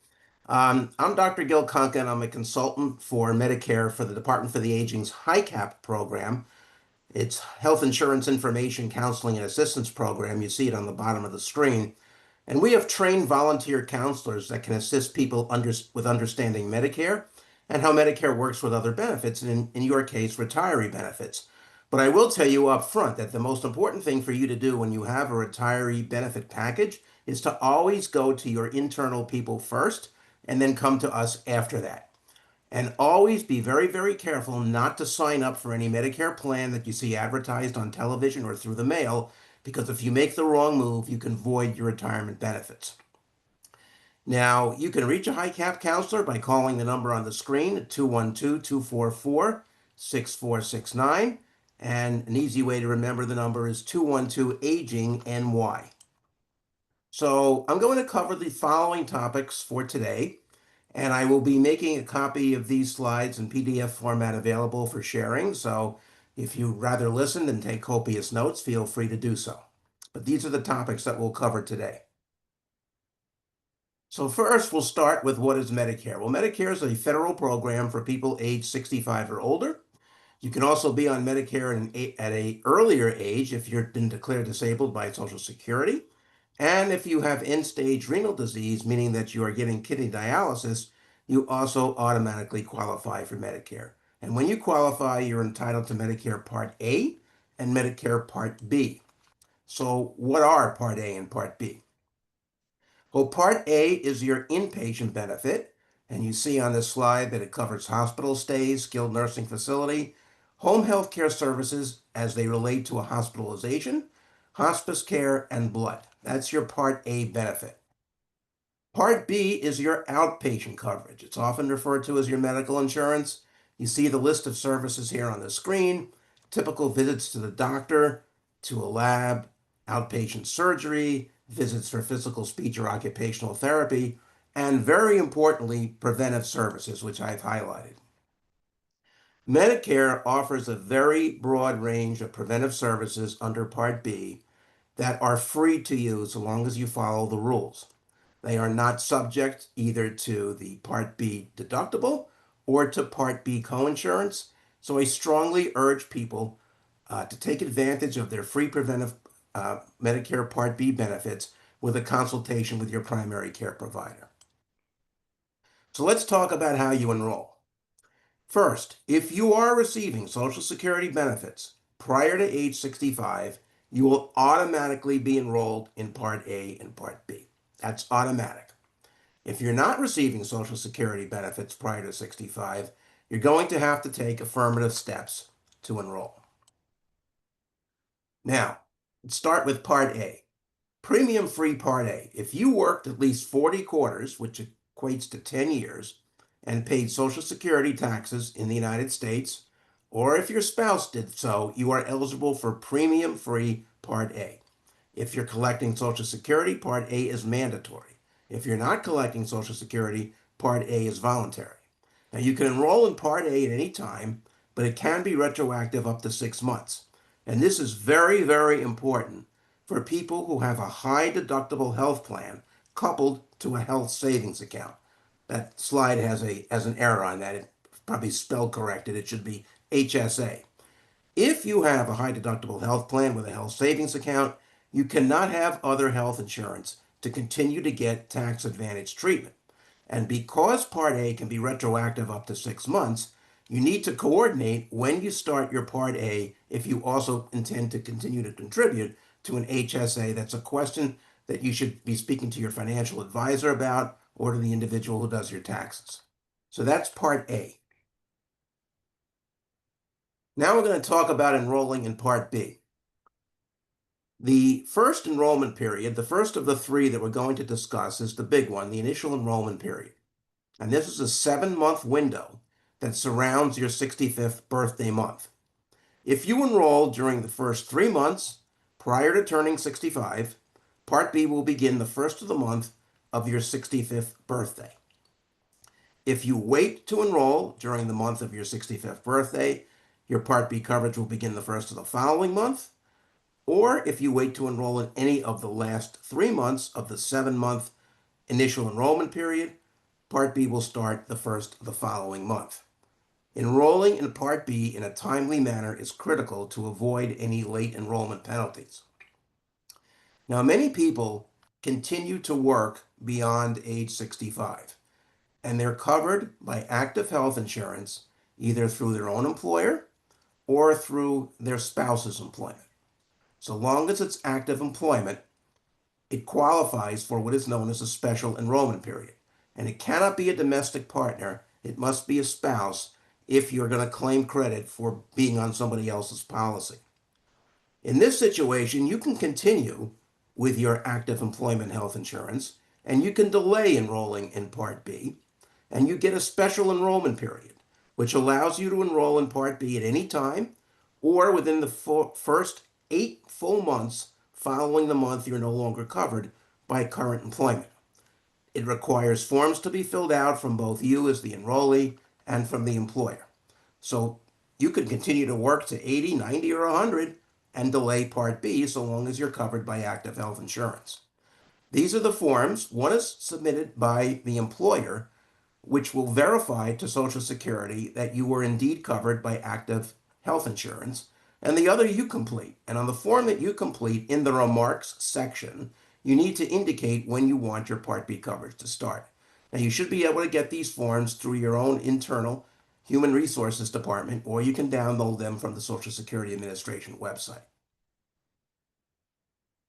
I'm Dr. Gil Kunkin. I'm a consultant for Medicare for the Department for the Aging's HICAP program. It's Health Insurance Information Counseling and Assistance Program. You see it on the bottom of the screen. And we have trained volunteer counselors that can assist people with understanding Medicare and how Medicare works with other benefits, and in your case, retiree benefits. But I will tell you up front that the most important thing for you to do when you have a retiree benefit package is to always go to your internal people first and then come to us after that. And always be very, very careful not to sign up for any Medicare plan that you see advertised on television or through the mail, because if you make the wrong move, you can void your retirement benefits. Now, you can reach a HICAP counselor by calling the number on the screen at 212-244-6469. And an easy way to remember the number is 212-AGING-NY. So I'm going to cover the following topics for today, and I will be making a copy of these slides in PDF format available for sharing. So if you'd rather listen than take copious notes, feel free to do so. But these are the topics that we'll cover today. So first, we'll start with what is Medicare. Well, Medicare is a federal program for people age 65 or older. You can also be on Medicare at an earlier age if you've been declared disabled by Social Security. And if you have end-stage renal disease, meaning that you are getting kidney dialysis, you also automatically qualify for Medicare. And when you qualify, you're entitled to Medicare Part A and Medicare Part B. So what are Part A and Part B? Well, Part A is your inpatient benefit, and you see on this slide that it covers hospital stays, skilled nursing facility, home health care services as they relate to a hospitalization, hospice care, and blood. That's your Part A benefit. Part B is your outpatient coverage. It's often referred to as your medical insurance. You see the list of services here on the screen: typical visits to the doctor, to a lab, outpatient surgery, visits for physical, speech, or occupational therapy, and very importantly, preventive services, which I've highlighted. Medicare offers a very broad range of preventive services under Part B that are free to you so long as you follow the rules. They are not subject either to the Part B deductible or to Part B coinsurance, so I strongly urge people to take advantage of their free preventive Medicare Part B benefits with a consultation with your primary care provider. So let's talk about how you enroll. First, if you are receiving Social Security benefits prior to age 65, you will automatically be enrolled in Part A and Part B. That's automatic. If you're not receiving Social Security benefits prior to 65, you're going to have to take affirmative steps to enroll. Now, let's start with Part A. Premium-free Part A. If you worked at least 40 quarters, which equates to 10 years, and paid Social Security taxes in the United States, or if your spouse did so, you are eligible for premium-free Part A. If you're collecting Social Security, Part A is mandatory. If you're not collecting Social Security, Part A is voluntary. Now, you can enroll in Part A at any time, but it can be retroactive up to 6 months. And this is very, very important for people who have a high deductible health plan coupled to a health savings account. That slide has an error on that. It probably spelled corrected. It should be HSA. If you have a high deductible health plan with a health savings account, you cannot have other health insurance to continue to get tax advantage treatment. And because Part A can be retroactive up to 6 months, you need to coordinate when you start your Part A if you also intend to continue to contribute to an HSA. That's a question that you should be speaking to your financial advisor about or to the individual who does your taxes. So that's Part A. Now we're going to talk about enrolling in Part B. The first enrollment period, the first of the three that we're going to discuss, is the big one, the initial enrollment period. And this is a 7-month window that surrounds your 65th birthday month. If you enroll during the first 3 months prior to turning 65, Part B will begin the first of the month of your 65th birthday. If you wait to enroll during the month of your 65th birthday, your Part B coverage will begin the first of the following month. Or if you wait to enroll in any of the last 3 months of the 7-month initial enrollment period, Part B will start the first of the following month. Enrolling in Part B in a timely manner is critical to avoid any late enrollment penalties. Now, many people continue to work beyond age 65, and they're covered by active health insurance either through their own employer or through their spouse's employment. So long as it's active employment, it qualifies for what is known as a special enrollment period. And it cannot be a domestic partner. It must be a spouse if you're going to claim credit for being on somebody else's policy. In this situation, you can continue with your active employment health insurance, and you can delay enrolling in Part B, and you get a special enrollment period, which allows you to enroll in Part B at any time or within the first 8 full months following the month you're no longer covered by current employment. It requires forms to be filled out from both you as the enrollee and from the employer. So you could continue to work to 80, 90, or 100 and delay Part B so long as you're covered by active health insurance. These are the forms. One is submitted by the employer, which will verify to Social Security that you were indeed covered by active health insurance, and the other you complete. And on the form that you complete in the remarks section, you need to indicate when you want your Part B coverage to start. Now, you should be able to get these forms through your own internal Human Resources Department, or you can download them from the Social Security Administration website.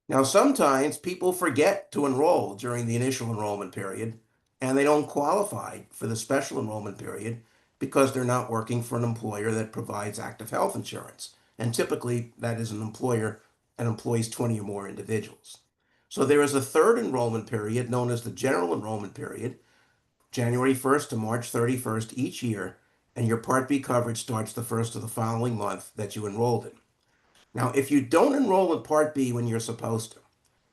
Now, sometimes people forget to enroll during the initial enrollment period, and they don't qualify for the special enrollment period because they're not working for an employer that provides active health insurance. And typically, that is an employer that employs 20 or more individuals. So there is a third enrollment period known as the general enrollment period, January 1st to March 31st each year, and your Part B coverage starts the first of the following month that you enrolled in. Now, if you don't enroll in Part B when you're supposed to,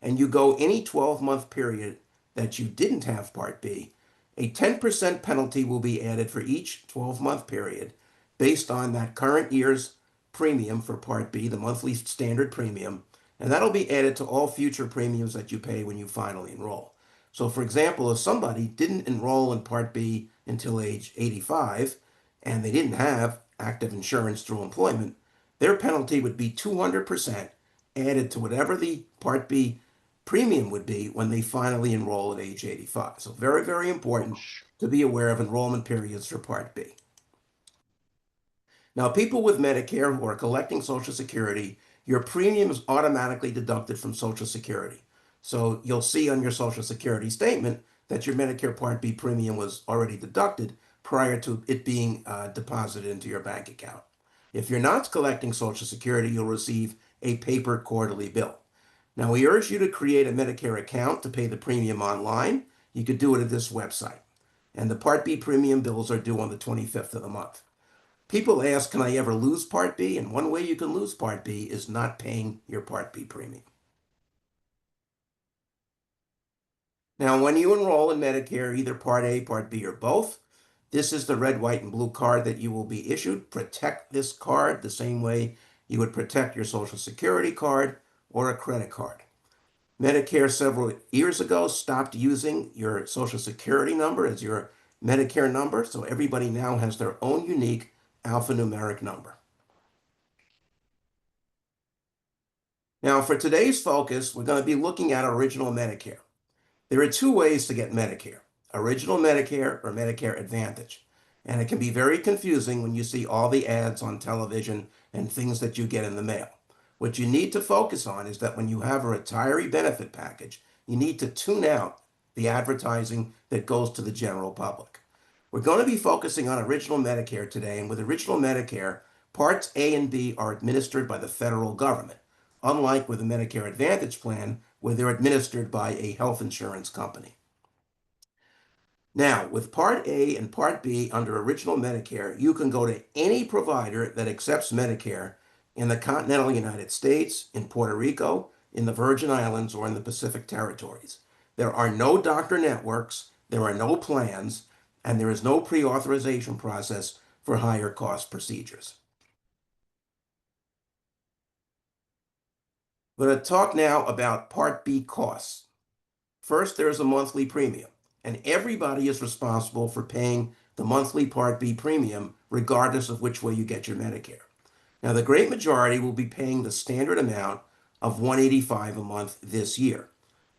and you go any 12-month period that you didn't have Part B, a 10% penalty will be added for each 12-month period based on that current year's premium for Part B, the monthly standard premium, and that'll be added to all future premiums that you pay when you finally enroll. So, for example, if somebody didn't enroll in Part B until age 85 and they didn't have active insurance through employment, their penalty would be 200% added to whatever the Part B premium would be when they finally enroll at age 85. So very, very important to be aware of enrollment periods for Part B. Now, people with Medicare who are collecting Social Security, your premium is automatically deducted from Social Security. So you'll see on your Social Security statement that your Medicare Part B premium was already deducted prior to it being deposited into your bank account. If you're not collecting Social Security, you'll receive a paper quarterly bill. Now, we urge you to create a Medicare account to pay the premium online. You could do it at this website. And the Part B premium bills are due on the 25th of the month. People ask, can I ever lose Part B? And one way you can lose Part B is not paying your Part B premium. Now, when you enroll in Medicare, either Part A, Part B, or both, this is the red, white, and blue card that you will be issued. Protect this card the same way you would protect your Social Security card or a credit card. Medicare several years ago stopped using your Social Security number as your Medicare number, so everybody now has their own unique alphanumeric number. Now, for today's focus, we're going to be looking at Original Medicare. There are two ways to get Medicare, Original Medicare or Medicare Advantage. And it can be very confusing when you see all the ads on television and things that you get in the mail. What you need to focus on is that when you have a retiree benefit package, you need to tune out the advertising that goes to the general public. We're going to be focusing on Original Medicare today, and with Original Medicare, Parts A and B are administered by the federal government, unlike with the Medicare Advantage plan, where they're administered by a health insurance company. Now, with Part A and Part B under Original Medicare, you can go to any provider that accepts Medicare in the continental United States, in Puerto Rico, in the Virgin Islands, or in the Pacific Territories. There are no doctor networks, there are no plans, and there is no pre-authorization process for higher cost procedures. We're going to talk now about Part B costs. First, there's a monthly premium, and everybody is responsible for paying the monthly Part B premium, regardless of which way you get your Medicare. Now, the great majority will be paying the standard amount of $185 a month this year.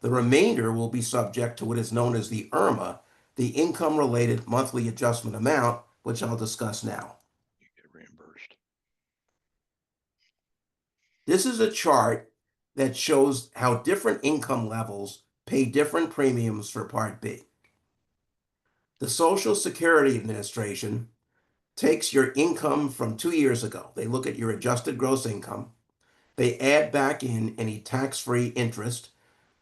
The remainder will be subject to what is known as the IRMA, the Income-Related Monthly Adjustment Amount, which I'll discuss now. You get reimbursed. This is a chart that shows how different income levels pay different premiums for Part B. The Social Security Administration takes your income from 2 years ago. They look at your adjusted gross income. They add back in any tax-free interest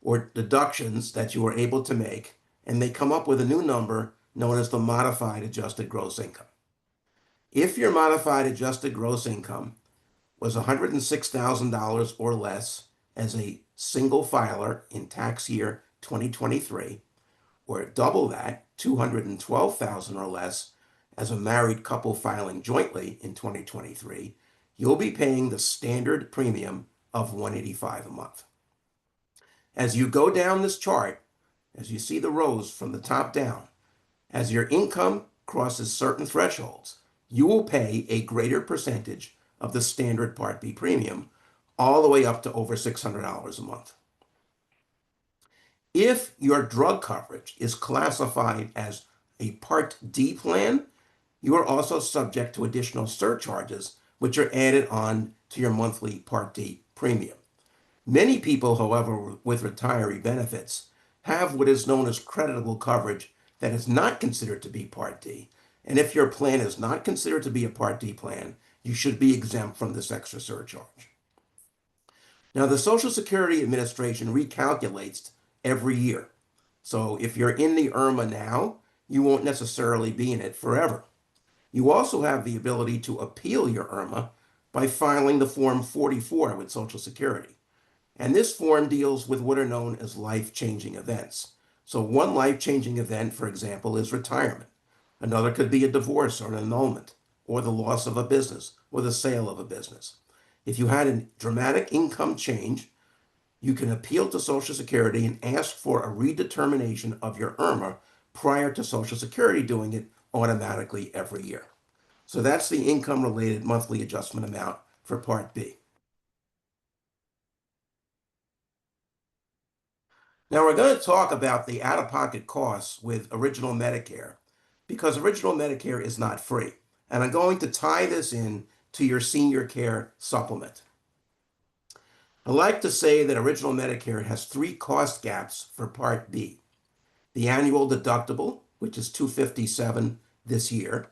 or deductions that you were able to make, and they come up with a new number known as the modified adjusted gross income. If your modified adjusted gross income was $106,000 or less as a single filer in tax year 2023, or double that, $212,000 or less, as a married couple filing jointly in 2023, you'll be paying the standard premium of $185 a month. As you go down this chart, as you see the rows from the top down, as your income crosses certain thresholds, you will pay a greater percentage of the standard Part B premium, all the way up to over $600 a month. If your drug coverage is classified as a Part D plan, you are also subject to additional surcharges, which are added on to your monthly Part D premium. Many people, however, with retiree benefits have what is known as creditable coverage that is not considered to be Part D. And if your plan is not considered to be a Part D plan, you should be exempt from this extra surcharge. Now, the Social Security Administration recalculates every year. So if you're in the IRMA now, you won't necessarily be in it forever. You also have the ability to appeal your IRMA by filing the Form 44 with Social Security. And this form deals with what are known as life-changing events. So one life-changing event, for example, is retirement. Another could be a divorce or an annulment, or the loss of a business, or the sale of a business. If you had a dramatic income change, you can appeal to Social Security and ask for a redetermination of your IRMA prior to Social Security doing it automatically every year. So that's the income-related monthly adjustment amount for Part B. Now we're going to talk about the out-of-pocket costs with Original Medicare, because Original Medicare is not free. And I'm going to tie this in to your senior care supplement. I like to say that Original Medicare has 3 cost gaps for Part B. The annual deductible, which is $257 this year.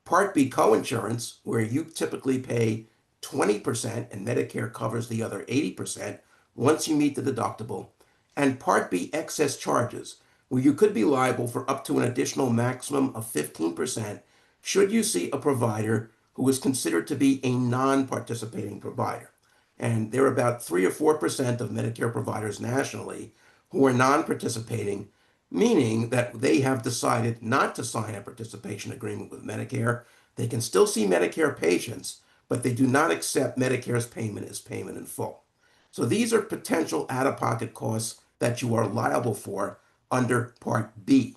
Part B coinsurance, where you typically pay 20% and Medicare covers the other 80% once you meet the deductible. And Part B excess charges, where you could be liable for up to an additional maximum of 15% should you see a provider who is considered to be a non-participating provider. And there are about 3 or 4% of Medicare providers nationally who are non-participating, meaning that they have decided not to sign a participation agreement with Medicare. They can still see Medicare patients, but they do not accept Medicare's payment as payment in full. So these are potential out-of-pocket costs that you are liable for under Part B.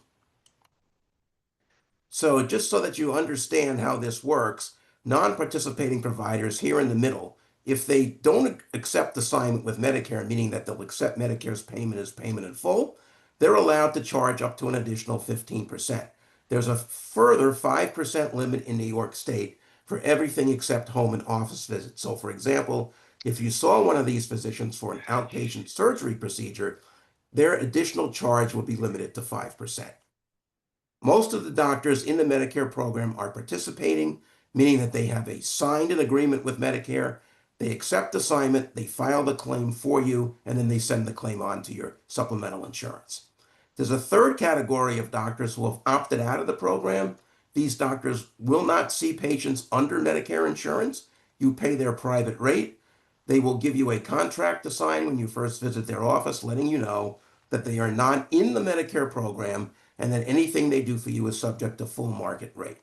So just so that you understand how this works, non-participating providers here in the middle, if they don't accept assignment with Medicare, meaning that they'll accept Medicare's payment as payment in full, they're allowed to charge up to an additional 15%. There's a further 5% limit in New York State for everything except home and office visits. So for example, if you saw one of these physicians for an outpatient surgery procedure, their additional charge would be limited to 5%. Most of the doctors in the Medicare program are participating, meaning that they have signed an agreement with Medicare, they accept assignment, they file the claim for you, and then they send the claim on to your supplemental insurance. There's a third category of doctors who have opted out of the program. These doctors will not see patients under Medicare insurance. You pay their private rate. They will give you a contract to sign when you first visit their office, letting you know that they are not in the Medicare program and that anything they do for you is subject to full market rate.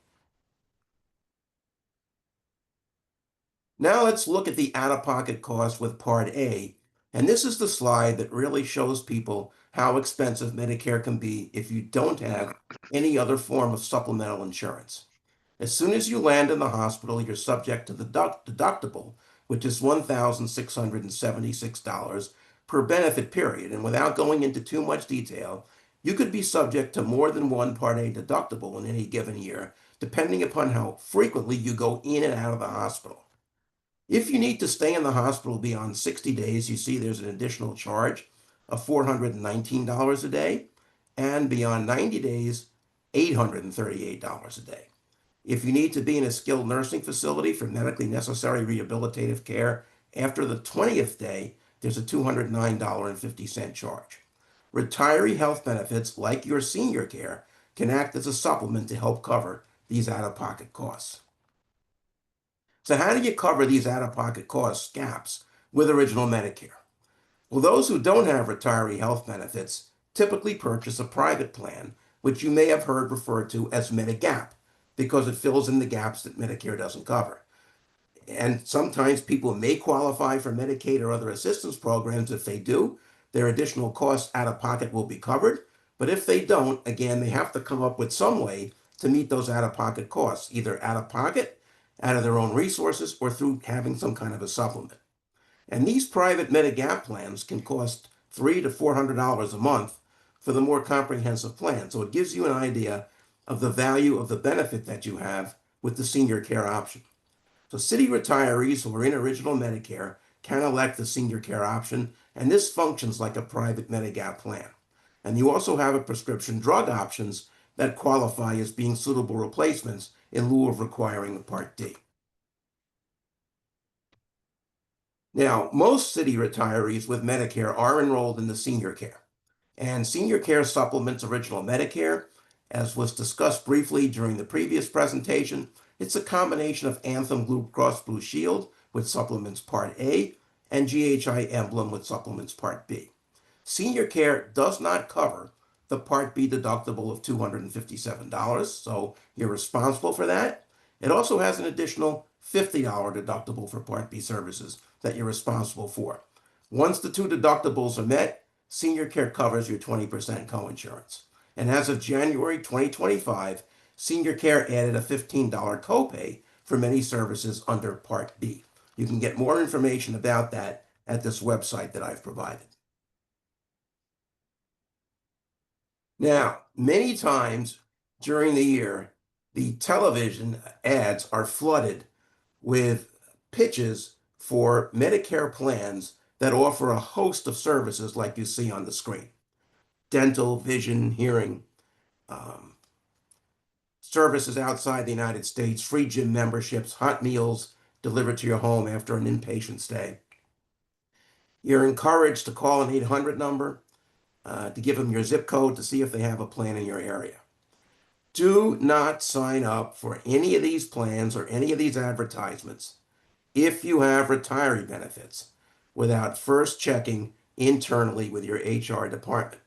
Now let's look at the out-of-pocket cost with Part A. And this is the slide that really shows people how expensive Medicare can be if you don't have any other form of supplemental insurance. As soon as you land in the hospital, you're subject to the deductible, which is $1,676 per benefit period. And without going into too much detail, you could be subject to more than one Part A deductible in any given year, depending upon how frequently you go in and out of the hospital. If you need to stay in the hospital beyond 60 days, you see there's an additional charge of $419 a day, and beyond 90 days, $838 a day. If you need to be in a skilled nursing facility for medically necessary rehabilitative care after the 20th day, there's a $209.50 charge. Retiree health benefits, like your senior care, can act as a supplement to help cover these out-of-pocket costs. So how do you cover these out-of-pocket cost gaps with Original Medicare? Well, those who don't have retiree health benefits typically purchase a private plan, which you may have heard referred to as Medigap, because it fills in the gaps that Medicare doesn't cover. And sometimes people may qualify for Medicaid or other assistance programs. If they do, their additional costs out of pocket will be covered. But if they don't, again, they have to come up with some way to meet those out-of-pocket costs, either out of pocket, out of their own resources, or through having some kind of a supplement. And these private Medigap plans can cost $300 to $400 a month for the more comprehensive plan. So it gives you an idea of the value of the benefit that you have with the senior care option. So city retirees who are in Original Medicare can elect the senior care option, and this functions like a private Medigap plan. And you also have a prescription drug options that qualify as being suitable replacements in lieu of requiring a Part D. Now, most city retirees with Medicare are enrolled in the senior care, and senior care supplements Original Medicare. As was discussed briefly during the previous presentation, it's a combination of Anthem Blue Cross Blue Shield, which supplements Part A, and GHI Emblem, which supplements Part B. Senior care does not cover the Part B deductible of $257, so you're responsible for that. It also has an additional $50 deductible for Part B services that you're responsible for. Once the two deductibles are met, senior care covers your 20% coinsurance. And as of January 2025, senior care added a $15 copay for many services under Part B. You can get more information about that at this website that I've provided. Now, many times during the year, the television ads are flooded with pitches for Medicare plans that offer a host of services like you see on the screen: dental, vision, hearing, services outside the United States, free gym memberships, hot meals delivered to your home after an inpatient stay. You're encouraged to call an 800 number to give them your zip code to see if they have a plan in your area. Do not sign up for any of these plans or any of these advertisements if you have retiree benefits without first checking internally with your HR department.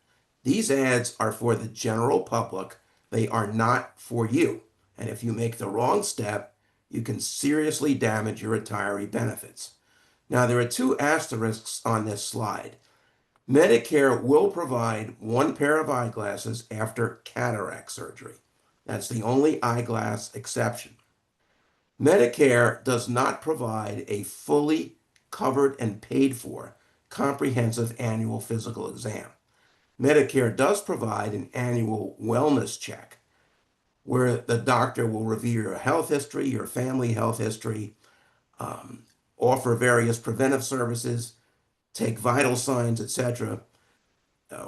These ads are for the general public. They are not for you. And if you make the wrong step, you can seriously damage your retiree benefits. Now, there are two asterisks on this slide. Medicare will provide one pair of eyeglasses after cataract surgery. That's the only eyeglass exception. Medicare does not provide a fully covered and paid for comprehensive annual physical exam. Medicare does provide an annual wellness check where the doctor will review your health history, your family health history, offer various preventive services, take vital signs, etc.,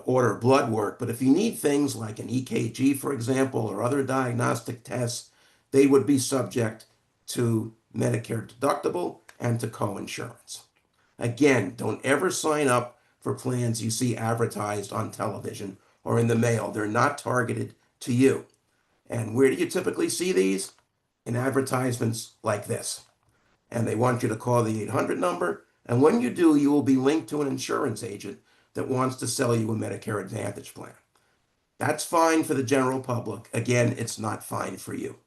order blood work. But if you need things like an EKG, for example, or other diagnostic tests, they would be subject to Medicare deductible and to coinsurance. Again, don't ever sign up for plans you see advertised on television or in the mail. They're not targeted to you. And where do you typically see these? In advertisements like this. And they want you to call the 800 number. And when you do, you will be linked to an insurance agent that wants to sell you a Medicare Advantage plan. That's fine for the general public. Again, it's not fine for you.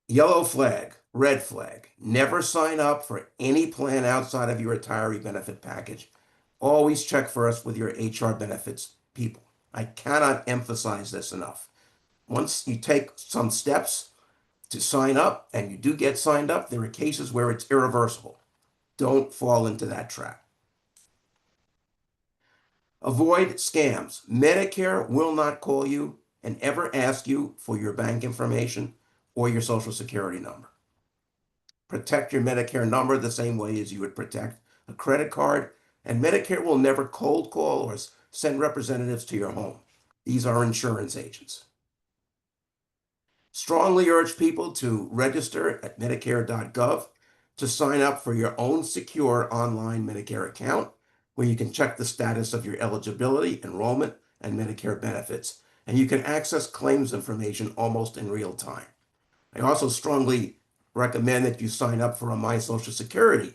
Yellow flag, red flag. Never sign up for any plan outside of your retiree benefit package. Always check first with your HR benefits people. I cannot emphasize this enough. Once you take some steps to sign up and you do get signed up, there are cases where it's irreversible. Don't fall into that trap. Avoid scams. Medicare will not call you and ever ask you for your bank information or your Social Security number. Protect your Medicare number the same way as you would protect a credit card, and Medicare will never cold call or send representatives to your home. These are insurance agents. Strongly urge people to register at Medicare.gov to sign up for your own secure online Medicare account where you can check the status of your eligibility, enrollment, and Medicare benefits, and you can access claims information almost in real time. I also strongly recommend that you sign up for a My Social Security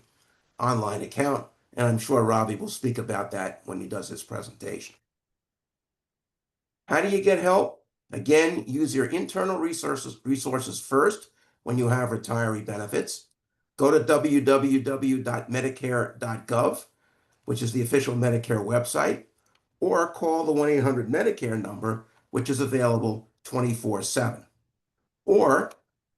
online account, and I'm sure Robbie will speak about that when he does his presentation. How do you get help? Again, use your internal resources first when you have retiree benefits. Go to www.medicare.gov, which is the official Medicare website, or call the 1-800-MEDICARE number, which is available 24/7. Or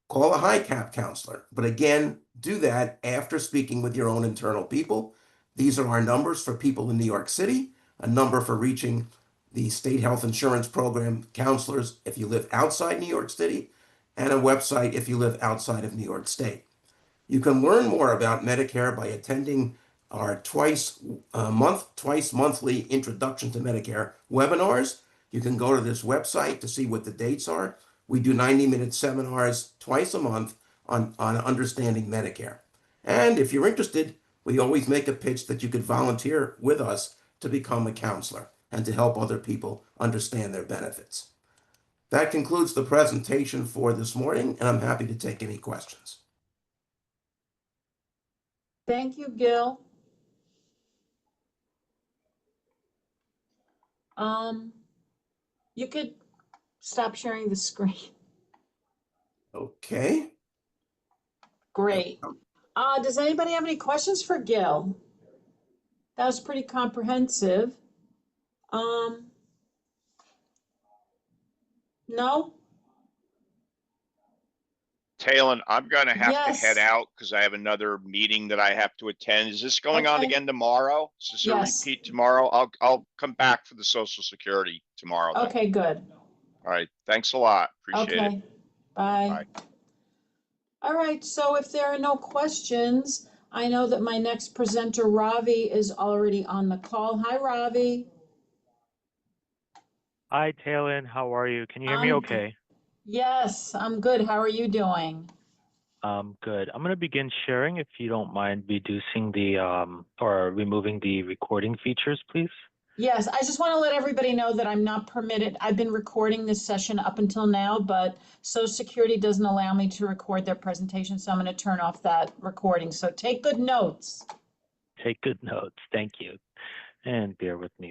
call a HICAP counselor. But again, do that after speaking with your own internal people. These are our numbers for people in New York City, a number for reaching the state health insurance program counselors if you live outside New York City, and a website if you live outside of New York State. You can learn more about Medicare by attending our twice monthly Introduction to Medicare webinars. You can go to this website to see what the dates are. We do 90-minute seminars twice a month on understanding Medicare. And if you're interested, we always make a pitch that you could volunteer with us to become a counselor and to help other people understand their benefits. That concludes the presentation for this morning, and I'm happy to take any questions. Thank you, Gil. You could stop sharing the screen. Okay. Great. Does anybody have any questions for Gil? That was pretty comprehensive. No? Talon, I'm gonna have to head Yes. out because I have another meeting that I have to attend. Is this going on Okay. again tomorrow? Is there a Yes. repeat tomorrow? I'll come back for the Social Security tomorrow then. Okay, good. All right, thanks a lot. Appreciate it. Okay, bye. Bye. All right, so if there are no questions, I know that my next presenter, Ravi, is already on the call. Hi, Ravi. Hi, Talon. How are you? Can you hear me I'm okay? Yes, I'm good. How are you doing? Good. I'm going to begin sharing if you don't mind reducing the or removing the recording features, please. Yes, I just want to let everybody know that I'm not permitted. I've been recording this session up until now, but Social Security doesn't allow me to record their presentation, so I'm going to turn off that recording. So take good notes. Take good notes. Thank you. And bear with me